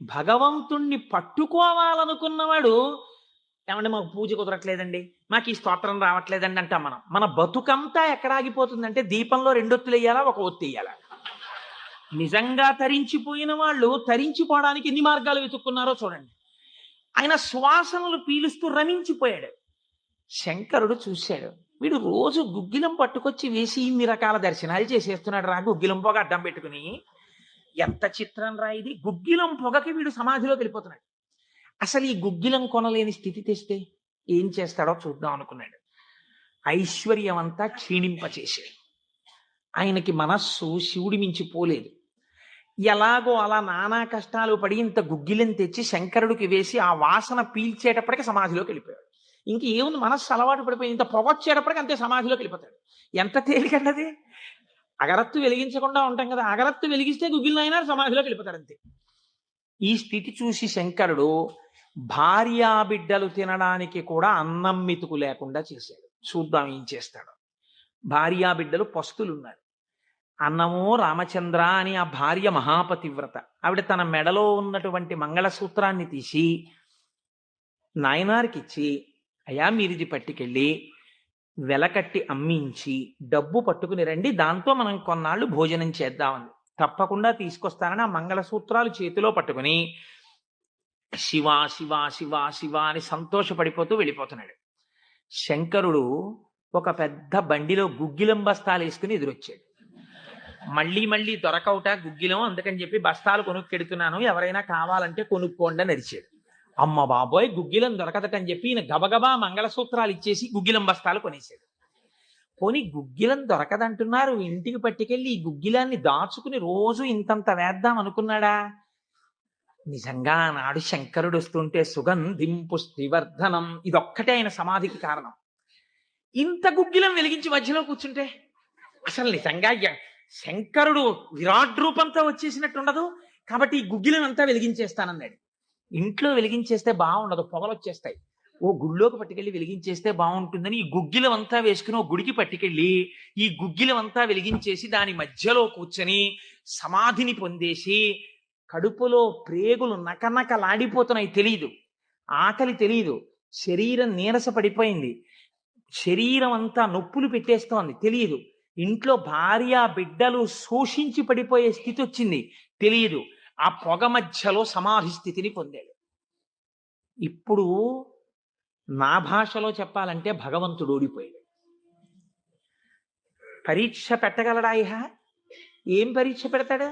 భగవంతుణ్ణి పట్టుకోవాలనుకున్నవాడు, ఏమంటే మాకు పూజ కుదరట్లేదండి, మాకు ఈ స్తోత్రం రావట్లేదండి అంటాం మనం. మన బతుకంతా ఎక్కడ ఆగిపోతుందంటే దీపంలో 2 ఒత్తులు వేయాలా, 1 ఒత్తి వేయాలా. నిజంగా తరించిపోయిన వాళ్ళు తరించిపోవడానికి ఎన్ని మార్గాలు వెతుక్కున్నారో చూడండి. ఆయన శ్వాసనలు పీలుస్తూ రమించిపోయాడు. శంకరుడు చూశాడు, వీడు రోజు గుగ్గిలం పట్టుకొచ్చి వేసి ఇన్ని రకాల దర్శనాలు చేసేస్తున్నాడు రా, గుగ్గిలం పొగ అడ్డం పెట్టుకుని. ఎంత చిత్రం రా ఇది, గుగ్గిలం పొగకి వీడు సమాధిలోకి వెళ్ళిపోతున్నాడు. అసలు ఈ గుగ్గిలం కొనలేని స్థితి తెస్తే ఏం చేస్తాడో చూద్దాం అనుకున్నాడు. ఐశ్వర్యం అంతా క్షీణింపచేసాడు. ఆయనకి మనస్సు శివుడి మించి పోలేదు. ఎలాగో అలా నానా కష్టాలు పడి ఇంత గుగ్గిలం తెచ్చి శంకరుడికి వేసి ఆ వాసన పీల్చేటప్పటికి సమాధిలోకి వెళ్ళిపోయాడు. ఇంక ఏముంది, మనస్సు అలవాటు పడిపోయి ఇంత పొగొచ్చేటప్పటికి అంతే సమాధిలోకి వెళ్ళిపోతాడు. ఎంత తేలికండి. అగరత్తు వెలిగించకుండా ఉంటాం కదా, అగరత్తు వెలిగిస్తే గుగ్గిలం అయినా సమాధిలోకి వెళ్ళిపోతాడు అంతే. ఈ స్థితి చూసి శంకరుడు భార్యా బిడ్డలు తినడానికి కూడా అన్నం మెతుకు లేకుండా చేశాడు. చూద్దాం ఏం చేస్తాడు. భార్యా బిడ్డలు పస్తులున్నారు. అన్నమో రామచంద్ర అని ఆ భార్య మహాపతివ్రత. ఆవిడ తన మెడలో ఉన్నటువంటి మంగళసూత్రాన్ని తీసి నాయనారికి ఇచ్చి, అయ్యా మీరిది పట్టుకెళ్ళి వెలకట్టి అమ్మించి డబ్బు పట్టుకుని రండి, దాంతో మనం కొన్నాళ్ళు భోజనం చేద్దామని. తప్పకుండా తీసుకొస్తానని ఆ మంగళసూత్రాలు చేతిలో పట్టుకుని శివ శివ శివ శివ అని సంతోషపడిపోతూ వెళ్ళిపోతున్నాడు. శంకరుడు ఒక పెద్ద బండిలో గుగ్గిలం బస్తాలు వేసుకుని ఎదురొచ్చాడు. మళ్ళీ దొరకవుట గుగ్గిలం, అందుకని చెప్పి బస్తాలు కొనుక్కెడుతున్నాను, ఎవరైనా కావాలంటే కొనుక్కోండి అని అరిచాడు. అమ్మ బాబోయ్, గుగ్గిలం దొరకదటని చెప్పి ఈయన గబగబా మంగళసూత్రాలు ఇచ్చేసి గుగ్గిలం బస్తాలు కొనేసాడు. పోనీ గుగ్గిలం దొరకదంటున్నారు, ఇంటికి పట్టుకెళ్ళి ఈ గుగ్గిలాన్ని దాచుకుని రోజు ఇంతంత వేద్దాం అనుకున్నాడా? నిజంగా నాడు శంకరుడు వస్తుంటే సుగంధిం పుష్టివర్ధనం, ఇదొక్కటే ఆయన సమాధికి కారణం. ఇంత గుగ్గిలం వెలిగించి మధ్యలో కూర్చుంటే అసలు నిజంగా శంకరుడు విరాట్ రూపంతో వచ్చేసినట్టు ఉండదు. కాబట్టి ఈ గుగ్గిలం అంతా వెలిగించేస్తానన్నాడు. ఇంట్లో వెలిగించేస్తే బాగుండదు, పొగలు వచ్చేస్తాయి. ఓ గుళ్ళోకి పట్టుకెళ్ళి వెలిగించేస్తే బాగుంటుందని ఈ గుగ్గిలం అంతా వేసుకుని ఓ గుడికి పట్టుకెళ్ళి ఈ గుగ్గిలం అంతా వెలిగించేసి దాని మధ్యలో కూర్చొని సమాధిని పొందేసి, కడుపులో ప్రేగులు నకనకలాడిపోతున్నాయి, తెలియదు, ఆకలి తెలియదు, శరీరం నీరస పడిపోయింది, శరీరం అంతా నొప్పులు పెట్టేస్తోంది, తెలియదు, ఇంట్లో భార్య బిడ్డలు శోషించి పడిపోయే స్థితి వచ్చింది, తెలియదు. ఆ పొగ మధ్యలో సమాధి స్థితిని పొందాడు. ఇప్పుడు నా భాషలో చెప్పాలంటే భగవంతుడు ఓడిపోయాడు. పరీక్ష పెట్టగలడా? ఏం పరీక్ష పెడతాడు?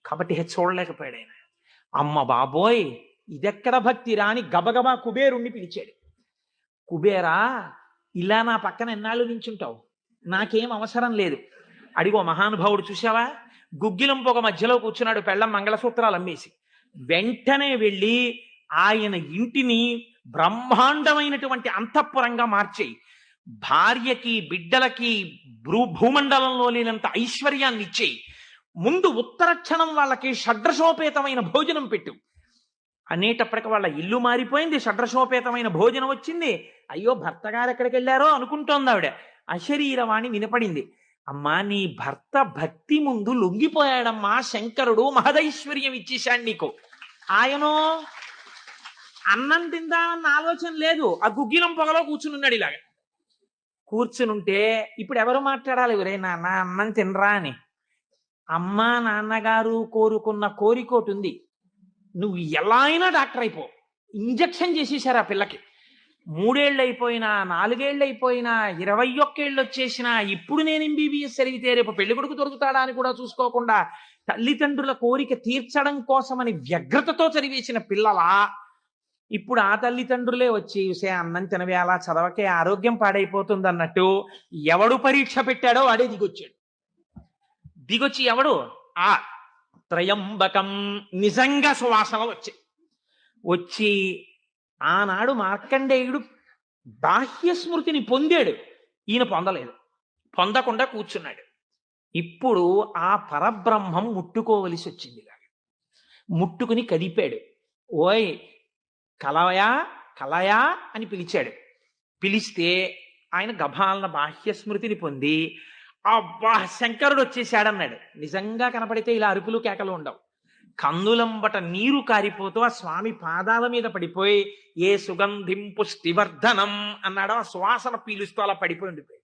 కాబట్టి చూడలేకపోయాడు ఆయన. అమ్మ బాబోయ్, ఇదెక్కడ భక్తి రాని గబగబా కుబేరుణ్ణి పిలిచాడు. కుబేరా, ఇలా నా పక్కన ఎన్నాళ్ళు నించుంటావు, నాకేం అవసరం లేదు, అడిగో మహానుభావుడు చూసావా, గుగ్గిలం పొగ మధ్యలో కూర్చున్నాడు పెళ్ళం మంగళసూత్రాలు అమ్మేసి. వెంటనే వెళ్ళి ఆయన ఇంటిని బ్రహ్మాండమైనటువంటి అంతఃపురంగా మార్చేయి, భార్యకి బిడ్డలకి భూమండలంలో లేనంత ఐశ్వర్యాన్ని ఇచ్చేయి, ముందు ఉత్తర క్షణం వాళ్ళకి షడ్రసోపేతమైన భోజనం పెట్టు అనేటప్పటికి వాళ్ళ ఇల్లు మారిపోయింది, షడ్రసోపేతమైన భోజనం వచ్చింది. అయ్యో భర్త గారు ఎక్కడికి వెళ్ళారో అనుకుంటోంది ఆవిడ. అశరీరవాణి వినపడింది. అమ్మా నీ భర్త భక్తి ముందు లొంగిపోయాడమ్మా, శంకరుడు మహదైశ్వర్యం ఇచ్చేశాడు నీకు. ఆయనో అన్నం తిందామన్న ఆలోచన లేదు, ఆ గుగ్గిలం పొగలో కూర్చునున్నాడు. ఇలాగా కూర్చునుంటే ఇప్పుడు ఎవరు మాట్లాడాలి, ఒరే నాన్న అన్నం తినరా అని. అమ్మా నాన్నగారు కోరుకున్న కోరికోటి ఉంది, నువ్వు ఎలా అయినా డాక్టర్ అయిపో. ఇంజక్షన్ చేసేసారు ఆ పిల్లకి. 3 ఏళ్ళు అయిపోయినా, 4 ఏళ్ళు అయిపోయినా, 21 ఏళ్ళు వచ్చేసినా, ఇప్పుడు నేను ఎంబీబీఎస్ చదివితే రేపు పెళ్లి కొడుకు దొరుకుతాడా అని కూడా చూసుకోకుండా తల్లిదండ్రుల కోరిక తీర్చడం కోసమని వ్యగ్రతతో చదివేసిన పిల్లలా ఇప్పుడు ఆ తల్లిదండ్రులే వచ్చి చూసే అన్నం తినవేలా, చదవకే, ఆరోగ్యం పాడైపోతుంది అన్నట్టు ఎవడు పరీక్ష పెట్టాడో వాడే దిగొచ్చాడు. దిగొచ్చి ఎవడు ఆ త్రయంబకం నిజంగా సువాసనలు వచ్చి ఆనాడు మార్కండేయుడు బాహ్య స్మృతిని పొందాడు, ఈయన పొందలేదు, పొందకుండా కూర్చున్నాడు. ఇప్పుడు ఆ పరబ్రహ్మం ముట్టుకోవలసి వచ్చింది. ముట్టుకుని కదిపాడు. ఓయ్ కలయా కలయా అని పిలిచాడు. పిలిస్తే ఆయన గభాలన బాహ్య స్మృతిని పొంది అబ్బా శంకరుడు వచ్చేసాడన్నాడు. నిజంగా కనపడితే ఇలా అరుపులు కేకలు ఉండవు. కందులంబట నీరు కారిపోతూ ఆ స్వామి పాదాల మీద పడిపోయి ఏ సుగంధిం పుష్టివర్ధనం అన్నాడో ఆ సువాసన పీలుస్తూ అలా పడిపోయి ఉండిపోయి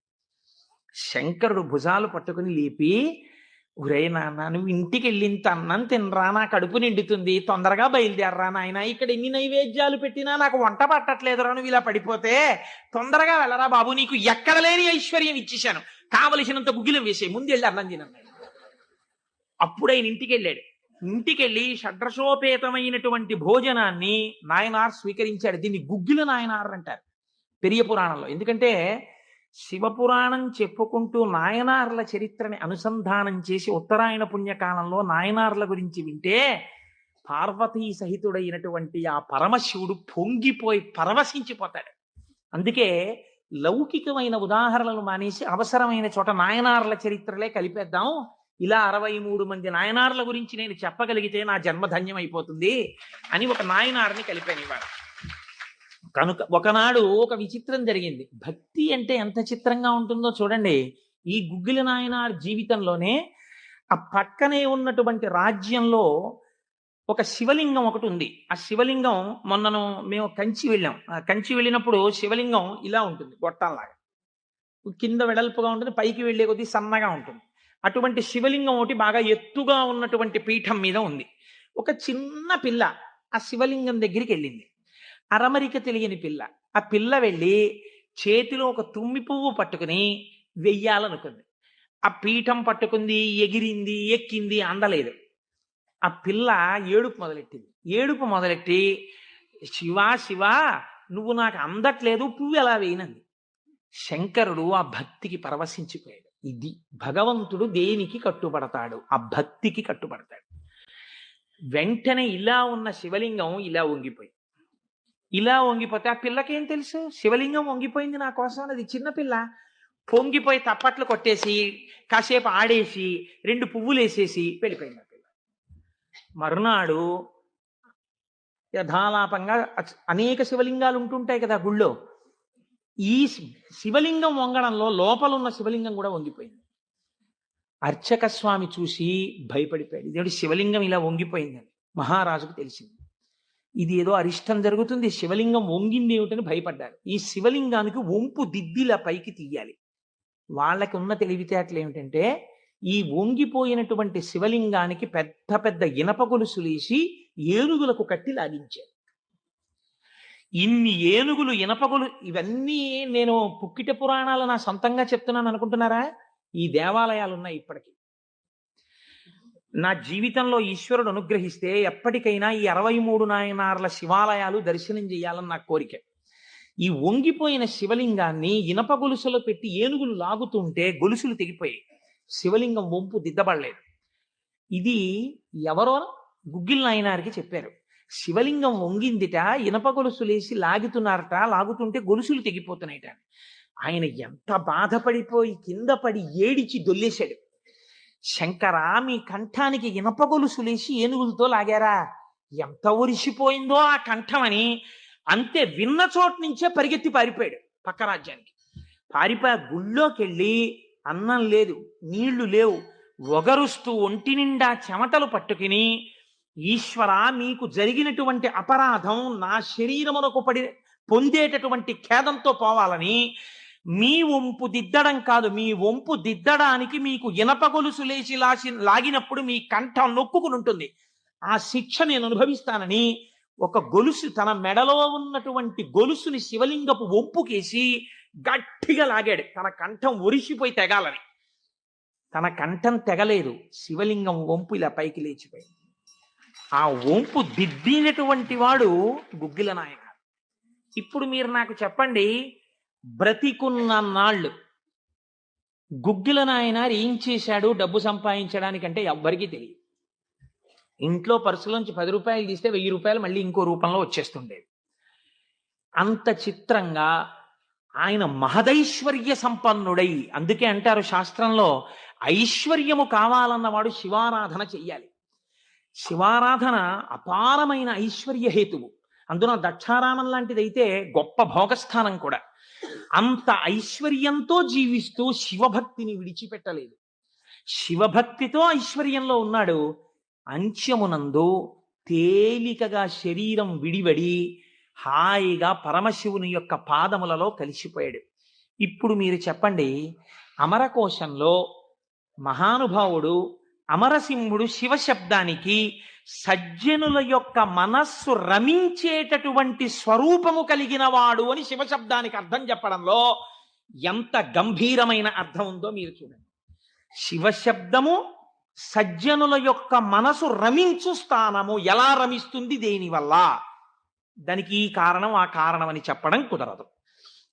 శంకరుడు భుజాలు పట్టుకుని లేపి, ఒరే నాన్న నువ్వు ఇంటికి వెళ్ళింత అన్నం తినరా, నా కడుపు నిండుతుంది, తొందరగా బయలుదేరరా నాయన, ఇక్కడ ఎన్ని నైవేద్యాలు పెట్టినా నాకు వంట పట్టట్లేదురా, నువ్వు ఇలా పడిపోతే తొందరగా వెళ్ళరా బాబు, నీకు ఎక్కడ లేని ఐశ్వర్యం ఇచ్చేశాను, కావలసినంత గుగ్గిలం వేసే, ముందు వెళ్ళి అన్నం తినన్నాడు. అప్పుడు ఆయన ఇంటికి వెళ్ళాడు. ఇంటికెళ్ళి షడ్రసోపేతమైనటువంటి భోజనాన్ని నాయనార్ స్వీకరించాడు. దీన్ని గుగ్గిల నాయనార్ అంటారు పెరియ పురాణంలో. ఎందుకంటే శివపురాణం చెప్పుకుంటూ నాయనార్ల చరిత్రని అనుసంధానం చేసి ఉత్తరాయణ పుణ్యకాలంలో నాయనార్ల గురించి వింటే పార్వతీ సహితుడైనటువంటి ఆ పరమశివుడు పొంగిపోయి పరవశించిపోతాడు. అందుకే లౌకికమైన ఉదాహరణలు మానేసి అవసరమైన చోట నాయనార్ల చరిత్రలే కలిపేద్దాం. ఇలా 63 మంది నాయనార్ల గురించి నేను చెప్పగలిగితే నా జన్మ ధన్యమైపోతుంది అని ఒక నాయనార్ని కలిపాను ఇవాళ. కనుక ఒకనాడు ఒక విచిత్రం జరిగింది. భక్తి అంటే ఎంత చిత్రంగా ఉంటుందో చూడండి. ఈ గుగ్గిల నాయనార్ జీవితంలోనే ఆ పక్కనే ఉన్నటువంటి రాజ్యంలో ఒక శివలింగం ఒకటి ఉంది. ఆ శివలింగం మొన్నను మేము కంచి వెళ్ళాం. ఆ కంచి వెళ్ళినప్పుడు శివలింగం ఇలా ఉంటుంది, గొట్టంలాగా కింద వెడల్పుగా ఉంటుంది, పైకి వెళ్ళే కొద్దీ సన్నగా ఉంటుంది. అటువంటి శివలింగం ఒకటి బాగా ఎత్తుగా ఉన్నటువంటి పీఠం మీద ఉంది. ఒక చిన్న పిల్ల ఆ శివలింగం దగ్గరికి వెళ్ళింది. అరమరిక తెలియని పిల్ల. ఆ పిల్ల వెళ్ళి చేతిలో ఒక తుమ్మి పువ్వు పట్టుకుని వెయ్యాలనుకుంది. ఆ పీఠం పట్టుకుంది, ఎగిరింది, ఎక్కింది, అందలేదు. ఆ పిల్ల ఏడుపు మొదలెట్టి శివా శివా నువ్వు నాకు అందట్లేదు, పువ్వు ఎలా వేయనంది. శంకరుడు ఆ భక్తికి పరవశించిపోయాడు. ఇది భగవంతుడు దేనికి కట్టుబడతాడు, ఆ భక్తికి కట్టుబడతాడు. వెంటనే ఇలా ఉన్న శివలింగం ఇలా వంగిపోతే ఆ పిల్లకేం తెలుసు, శివలింగం వంగిపోయింది నా కోసం, అది చిన్నపిల్ల. పొంగిపోయి తప్పట్లు కొట్టేసి కాసేపు ఆడేసి 2 పువ్వులు వేసేసి వెళ్ళిపోయింది ఆ పిల్ల. మరునాడు యథాలాపంగా అనేక శివలింగాలు ఉంటుంటాయి కదా గుళ్ళో. ఈ శివలింగం వంగడంలో లోపల ఉన్న శివలింగం కూడా వంగిపోయింది. అర్చక స్వామి చూసి భయపడిపోయాడు. ఇదేంటి శివలింగం ఇలా వంగిపోయిందని మహారాజుకు తెలిసింది. ఇది ఏదో అరిష్టం జరుగుతుంది, శివలింగం వంగింది ఏమిటని భయపడ్డారు. ఈ శివలింగానికి వంపు దిద్దిలా పైకి తీయాలి. వాళ్ళకి ఉన్న తెలివితేటలు ఏమిటంటే ఈ వంగిపోయినటువంటి శివలింగానికి పెద్ద పెద్ద ఇనప గొలుసులేసి ఏనుగులకు కట్టి లాగించారు. ఇన్ని ఏనుగులు, ఇనపగులు, ఇవన్నీ నేను పుక్కిట పురాణాలు నా సొంతంగా చెప్తున్నాను అనుకుంటున్నారా? ఈ దేవాలయాలు ఉన్నాయి ఇప్పటికీ. నా జీవితంలో ఈశ్వరుడు అనుగ్రహిస్తే ఎప్పటికైనా ఈ 63 నాయనార్ల శివాలయాలు దర్శనం చేయాలని నా కోరిక. ఈ వంగిపోయిన శివలింగాన్ని ఇనప గొలుసులో పెట్టి ఏనుగులు లాగుతుంటే గొలుసులు తెగిపోయాయి. శివలింగం వంపు దిద్దబడలేదు. ఇది ఎవరో గుగ్గిల్ నాయనారికి చెప్పారు. శివలింగం వంగిందిట, ఇనప గొలుసులేసి లాగుతున్నారట, లాగుతుంటే గొలుసులు తెగిపోతున్నాయిట. ఆయన ఎంత బాధపడిపోయి కింద పడి ఏడిచి దొల్లేశాడు. శంకరా, మీ కంఠానికి ఇనప గొలుసులేసి ఏనుగులతో లాగారా, ఎంత ఒరిసిపోయిందో ఆ కంఠం అని. అంతే, విన్న చోటు నుంచే పరిగెత్తి పారిపోయాడు పక్క రాజ్యానికి. పారిపోయి గుళ్ళోకి వెళ్ళి అన్నం లేదు, నీళ్లు లేవు, ఒగరుస్తూ ఒంటి నిండా చెమటలు పట్టుకుని, ఈశ్వర, మీకు జరిగినటువంటి అపరాధం నా శరీరమునకు పొందేటటువంటి ఖేదంతో పోవాలని మీ వంపు దిద్దడం కాదు, మీ వంపు దిద్దడానికి మీకు ఇనప గొలుసు లేచి లాగినప్పుడు మీ కంఠం నొక్కుకుని ఉంటుంది, ఆ శిక్ష నేను అనుభవిస్తానని ఒక గొలుసు, తన మెడలో ఉన్నటువంటి గొలుసుని శివలింగపు వంపుకేసి గట్టిగా లాగాడు, తన కంఠం ఒరిసిపోయి తెగాలని. తన కంఠం తెగలేదు, శివలింగం వంపు ఇలా పైకి లేచిపోయింది. ఆ వంపు దిద్దినటువంటి వాడు గుగ్గిల నాయన. ఇప్పుడు మీరు నాకు చెప్పండి, బ్రతికున్న నాళ్ళు గుగ్గిల నాయన ఏం చేశాడు డబ్బు సంపాదించడానికంటే ఎవ్వరికీ తెలియదు. ఇంట్లో పర్సులోంచి 10 రూపాయలు తీస్తే 1000 రూపాయలు మళ్ళీ ఇంకో రూపంలో వచ్చేస్తుండేవి. అంత చిత్రంగా ఆయన మహదైశ్వర్య సంపన్నుడై, అందుకే అంటారు శాస్త్రంలో, ఐశ్వర్యము కావాలన్నవాడు శివారాధన చెయ్యాలి. శివారాధన అపారమైన ఐశ్వర్య హేతువు. అందున దక్షారామం లాంటిదైతే గొప్ప భోగస్థానం కూడా. అంత ఐశ్వర్యంతో జీవిస్తూ శివభక్తిని విడిచిపెట్టలేదు. శివభక్తితో ఐశ్వర్యంలో ఉన్నాడు. అంత్యమునందు తేలికగా శరీరం విడివడి హాయిగా పరమశివుని యొక్క పాదములలో కలిసిపోయాడు. ఇప్పుడు మీరు చెప్పండి, అమరకోశంలో మహానుభావుడు అమరసింహుడు శివశబ్దానికి సజ్జనుల యొక్క మనస్సు రమించేటటువంటి స్వరూపము కలిగిన వాడు అని శివశబ్దానికి అర్థం చెప్పడంలో ఎంత గంభీరమైన అర్థం ఉందో మీరు చూడండి. శివశబ్దము సజ్జనుల యొక్క మనసు రమించు స్థానము. ఎలా రమిస్తుంది, దేనివల్ల? దానికి ఈ కారణం ఆ కారణం అని చెప్పడం కుదరదు.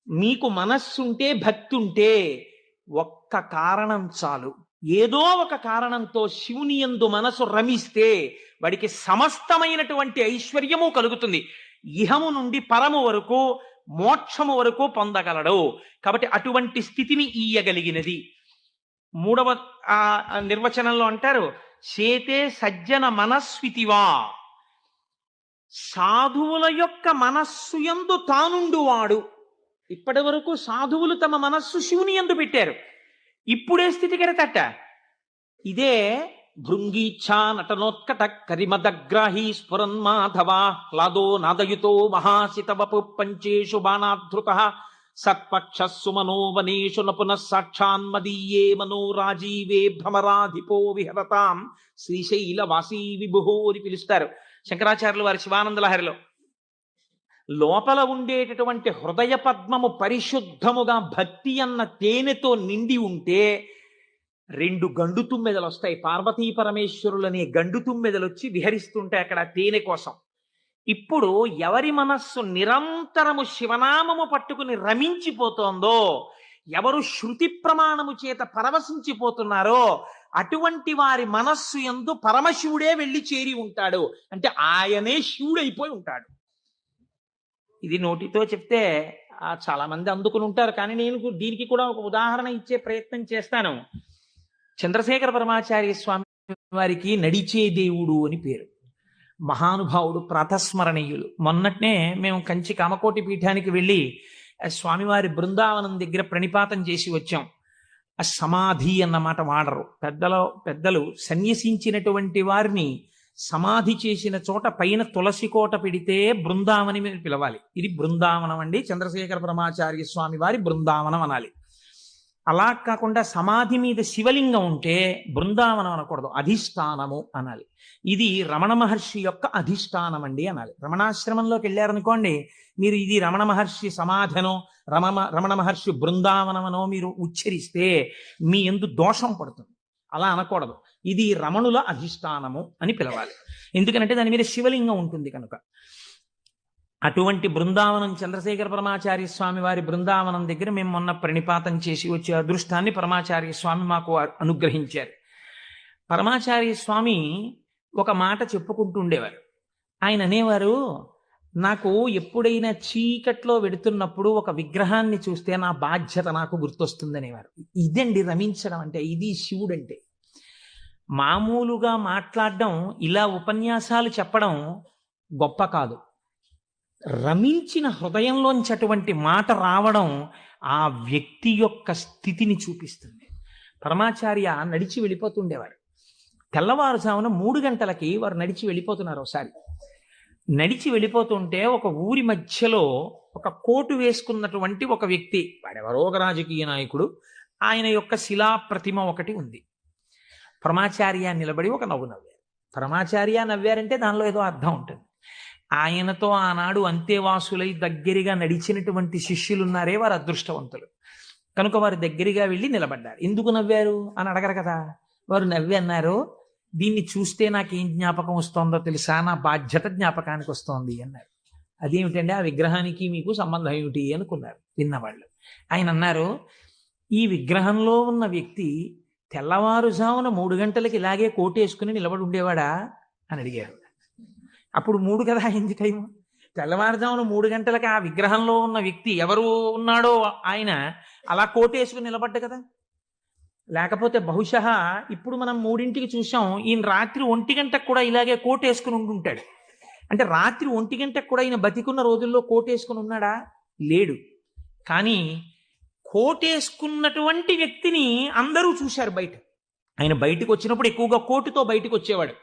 మీకు మనస్సుంటే, భక్తి ఉంటే ఒక్క కారణం చాలు. ఏదో ఒక కారణంతో శివుని యందు మనసు రమిస్తే వాడికి సమస్తమైనటువంటి ఐశ్వర్యము కలుగుతుంది. ఇహము నుండి పరము వరకు, మోక్షము వరకు పొందగలడు. కాబట్టి అటువంటి స్థితిని ఇయ్యగలిగినది. 3వ నిర్వచనంలో అంటారు, చేతే సజ్జన మనస్వితివా. సాధువుల యొక్క మనస్సు యందు తానుండువాడు. ఇప్పటి వరకు సాధువులు తమ మనస్సు శివుని యందు పెట్టారు. ఇప్పుడే స్థితి కడతట. ఇదే భృంగీచ్ఛా నటనోత్కట కరిమదగ్రాహి స్ఫురన్మాధవా హ్లాదో నాదయుతో మహాసితవపు పంచేషు బాణాధృత సత్పక్ష సుమనోవనేషు నపునః సాక్షాన్మదీయే మనోరాజీవే భ్రమరాధిపో విహరతాం శ్రీశైలవాసీ విభుహో అని పిలుస్తారు శంకరాచార్యులు వారి శివానంద లహరిలో. లోపల ఉండేటటువంటి హృదయ పద్మము పరిశుద్ధముగా భక్తి అన్న తేనెతో నిండి ఉంటే 2 గండు తుమ్మెదలు వస్తాయి. పార్వతీ పరమేశ్వరులనే గండు తుమ్మెదలు వచ్చి విహరిస్తుంటాయి అక్కడ తేనె కోసం. ఇప్పుడు ఎవరి మనస్సు నిరంతరము శివనామము పట్టుకుని రమించిపోతోందో, ఎవరు శృతి ప్రమాణము చేత పరవశించిపోతున్నారో, అటువంటి వారి మనస్సు యందు పరమశివుడే వెళ్ళి చేరి ఉంటాడు. అంటే ఆయనే శివుడైపోయి ఉంటాడు. ఇది నోటితో చెప్తే చాలా మంది అందుకుని ఉంటారు, కానీ నేను దీనికి కూడా ఒక ఉదాహరణ ఇచ్చే ప్రయత్నం చేస్తాను. చంద్రశేఖర పరమాచార్య స్వామి వారికి నడిచే దేవుడు అని పేరు. మహానుభావుడు, ప్రాతస్మరణీయులు. మొన్నట్నే మేము కంచి కామకోటి పీఠానికి వెళ్ళి స్వామివారి బృందావనం దగ్గర ప్రణిపాతం చేసి వచ్చాం. ఆ సమాధి అన్నమాట వాడరు పెద్దలు. సన్యసించినటువంటి వారిని సమాధి చేసిన చోట పైన తులసి కోట పెడితే బృందావని మీద పిలవాలి. ఇది బృందావనం అండి, చంద్రశేఖర పరమాచార్య స్వామి వారి బృందావనం అనాలి. అలా కాకుండా సమాధి మీద శివలింగం ఉంటే బృందావనం అనకూడదు, అధిష్టానము అనాలి. ఇది రమణ మహర్షి యొక్క అధిష్టానం అండి అనాలి. రమణాశ్రమంలోకి వెళ్ళారనుకోండి, మీరు ఇది రమణ మహర్షి సమాధనో రమణ మహర్షి బృందావనమనో మీరు ఉచ్చరిస్తే మీ యందు దోషం పడుతుంది. అలా అనకూడదు. ఇది రమణుల అధిష్టానము అని పిలవాలి. ఎందుకంటే దాని మీద శివలింగం ఉంటుంది కనుక. అటువంటి బృందావనం చంద్రశేఖర పరమాచార్య స్వామి వారి బృందావనం దగ్గర మేము మొన్న ప్రణిపాతం చేసి వచ్చే అదృష్టాన్ని పరమాచార్య స్వామి మాకు అనుగ్రహించారు. పరమాచార్య స్వామి ఒక మాట చెప్పుకుంటూ ఉండేవారు. ఆయన అనేవారు, నాకు ఎప్పుడైనా చీకట్లో వెడుతున్నప్పుడు ఒక విగ్రహాన్ని చూస్తే నా బాధ్యత నాకు గుర్తొస్తుందనేవారు. ఇదండి రమించడం అంటే, ఇది శివుడు అంటే. మామూలుగా మాట్లాడడం, ఇలా ఉపన్యాసాలు చెప్పడం గొప్ప కాదు. రమించిన హృదయంలోంచి అటువంటి మాట రావడం ఆ వ్యక్తి యొక్క స్థితిని చూపిస్తుంది. పరమాచార్య నడిచి వెళ్ళిపోతుండేవారు. తెల్లవారుజామున 3 గంటలకి వారు నడిచి వెళ్ళిపోతున్నారు. ఒకసారి నడిచి వెళ్ళిపోతుంటే ఒక ఊరి మధ్యలో ఒక కోటు వేసుకున్నటువంటి ఒక వ్యక్తి, వాడెవరో ఒక రాజకీయ నాయకుడు, ఆయన యొక్క శిలా ప్రతిమ ఒకటి ఉంది. పరమాచార్య నిలబడి ఒక నవ్వు నవ్వారు. పరమాచార్య నవ్వారంటే దానిలో ఏదో అర్థం ఉంటుంది. ఆయనతో ఆనాడు అంతేవాసులై దగ్గరగా నడిచినటువంటి శిష్యులు ఉన్నారే, వారు అదృష్టవంతులు కనుక వారి దగ్గరగా వెళ్ళి నిలబడ్డారు. ఎందుకు నవ్వారు అని అడగరు కదా. వారు నవ్వి అన్నారు, దీన్ని చూస్తే నాకేం జ్ఞాపకం వస్తుందో తెలుసా, నా బాధ్యత జ్ఞాపకానికి వస్తోంది అన్నారు. అదేమిటండి, ఆ విగ్రహానికి మీకు సంబంధం ఏమిటి అనుకున్నారు విన్నవాళ్ళు. ఆయన అన్నారు, ఈ విగ్రహంలో ఉన్న వ్యక్తి తెల్లవారుజామున 3 గంటలకి ఇలాగే కోటేసుకుని నిలబడి ఉండేవాడా అని అడిగారు. అప్పుడు 3 కదా అయింది టైం. తెల్లవారుజామున 3 గంటలకి ఆ విగ్రహంలో ఉన్న వ్యక్తి ఎవరు ఉన్నాడో ఆయన అలా కోటేసుకుని నిలబడ్డ కదా. లేకపోతే బహుశా ఇప్పుడు మనం 3ంటికి చూసాం, ఈయన రాత్రి 1 గంటకు కూడా ఇలాగే కోటేసుకుని ఉంటుంటాడు. అంటే రాత్రి 1 గంటకు కూడా ఈయన బతికున్న రోజుల్లో కోటేసుకుని ఉన్నాడా? లేడు. కానీ కోటేసుకున్నటువంటి వ్యక్తిని అందరూ చూశారు బయట. ఆయన బయటకు వచ్చినప్పుడు ఎక్కువగా కోటుతో బయటకు వచ్చేవాడు.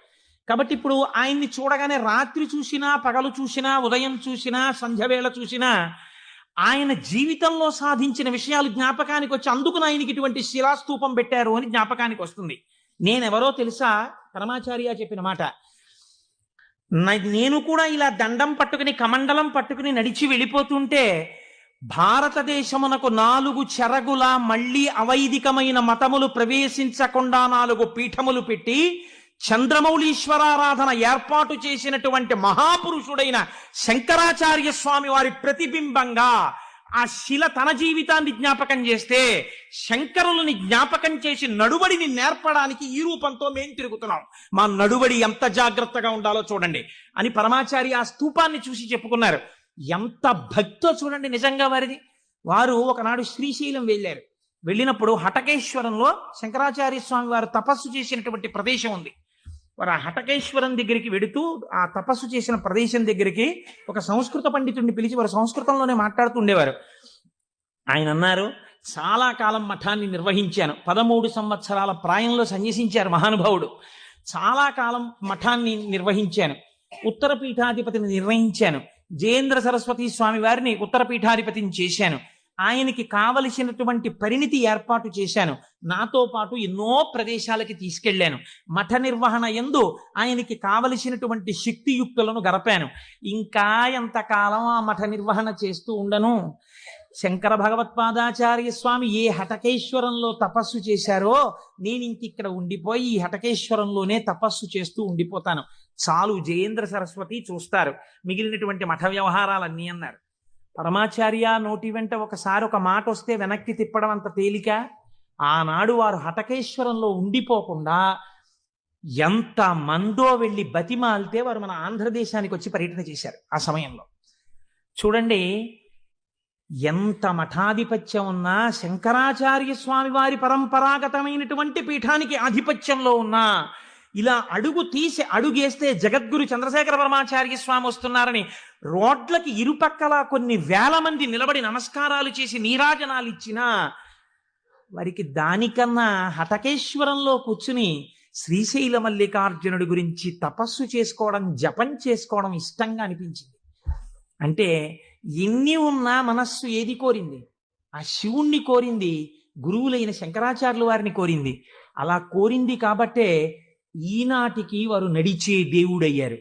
కాబట్టి ఇప్పుడు ఆయన్ని చూడగానే రాత్రి చూసినా, పగలు చూసినా, ఉదయం చూసినా, సంధ్యవేళ చూసినా ఆయన జీవితంలో సాధించిన విషయాలు జ్ఞాపకానికి వచ్చి, అందుకు ఆయనకి ఇటువంటి శిలాస్తూపం పెట్టారు అని జ్ఞాపకానికి వస్తుంది. నేనెవరో తెలుసా? పరమాచార్య చెప్పిన మాట. నేను కూడా ఇలా దండం పట్టుకుని కమండలం పట్టుకుని నడిచి వెళ్ళిపోతుంటే భారతదేశమునకు 4 చెరగుల మళ్ళీ అవైదికమైన మతములు ప్రవేశించకుండా 4 పీఠములు పెట్టి చంద్రమౌళీశ్వరారాధన ఏర్పాటు చేసినటువంటి మహాపురుషుడైన శంకరాచార్య స్వామి వారి ప్రతిబింబంగా ఆ శిల తన జీవితాన్ని జ్ఞాపకం చేస్తే, శంకరులని జ్ఞాపకం చేసి నడుబడిని నేర్పడానికి ఈ రూపంతో మేం తిరుగుతున్నాం. మా నడుబడి ఎంత జాగ్రత్తగా ఉండాలో చూడండి అని పరమాచార్య ఆ స్తూపాన్ని చూసి చెప్పుకున్నారు. ఎంత భక్తో చూడండి నిజంగా వారిది. వారు ఒకనాడు శ్రీశైలం వెళ్ళారు. వెళ్ళినప్పుడు హటకేశ్వరంలో శంకరాచార్య స్వామి వారు తపస్సు చేసినటువంటి ప్రదేశం ఉంది. వారు ఆ హటకేశ్వరం దగ్గరికి వెడుతూ ఆ తపస్సు చేసిన ప్రదేశం దగ్గరికి ఒక సంస్కృత పండితుడిని పిలిచి వారు సంస్కృతంలోనే మాట్లాడుతుండేవారు. ఆయన అన్నారు, చాలా కాలం మఠాన్ని నిర్వహించాను. 13 సంవత్సరాల ప్రాయంలో సన్యసించారు మహానుభావుడు. చాలా కాలం మఠాన్ని నిర్వహించాను. ఉత్తర పీఠాధిపతిని నిర్వహించాను. జయేంద్ర సరస్వతి స్వామి వారిని ఉత్తర పీఠాధిపతిని చేశాను. ఆయనకి కావలసినటువంటి పరిణితి ఏర్పాటు చేశాను. నాతో పాటు ఎన్నో ప్రదేశాలకి తీసుకెళ్లాను. మఠ నిర్వహణ యందు ఆయనకి కావలసినటువంటి శక్తియుక్తులను గరపాను. ఇంకా ఎంతకాలం ఆ మఠ నిర్వహణ చేస్తూ ఉండను? శంకర భగవత్పాదాచార్య స్వామి ఏ హటకేశ్వరంలో తపస్సు చేశారో నేను ఇంకిక్కడ ఉండిపోయి ఈ హటకేశ్వరంలోనే తపస్సు చేస్తూ ఉండిపోతాను. చాలు, జయేంద్ర సరస్వతి చూస్తారు మిగిలినటువంటి మఠ వ్యవహారాలన్నీ అన్నారు. పరమాచార్య నోటి వెంట ఒకసారి ఒక మాట వస్తే వెనక్కి తిప్పడం అంత తేలిక? ఆనాడు వారు హటకేశ్వరంలో ఉండిపోకుండా ఎంత మందో వెళ్ళి బతిమాలితే వారు మన ఆంధ్రదేశానికి వచ్చి పర్యటన చేశారు. ఆ సమయంలో చూడండి, ఎంత మఠాధిపత్యం ఉన్నా, శంకరాచార్య స్వామి వారి పరంపరాగతమైనటువంటి పీఠానికి ఆధిపత్యంలో ఉన్నా, ఇలా అడుగేస్తే జగద్గురు చంద్రశేఖర పరమాచార్య స్వామి వస్తున్నారని రోడ్లకి ఇరుపక్కల కొన్ని వేల మంది నిలబడి నమస్కారాలు చేసి నీరాజనాలు ఇచ్చినా వారికి దానికన్నా హటకేశ్వరంలో కూర్చుని శ్రీశైల మల్లికార్జునుడి గురించి తపస్సు చేసుకోవడం, జపం చేసుకోవడం ఇష్టంగా అనిపించింది. అంటే ఎన్ని ఉన్నా మనస్సు ఏది కోరింది? ఆ శివుణ్ణి కోరింది, గురువులైన శంకరాచార్యుల వారిని కోరింది. అలా కోరింది కాబట్టే ఈనాటికి వారు నడిచే దేవుడయ్యారు.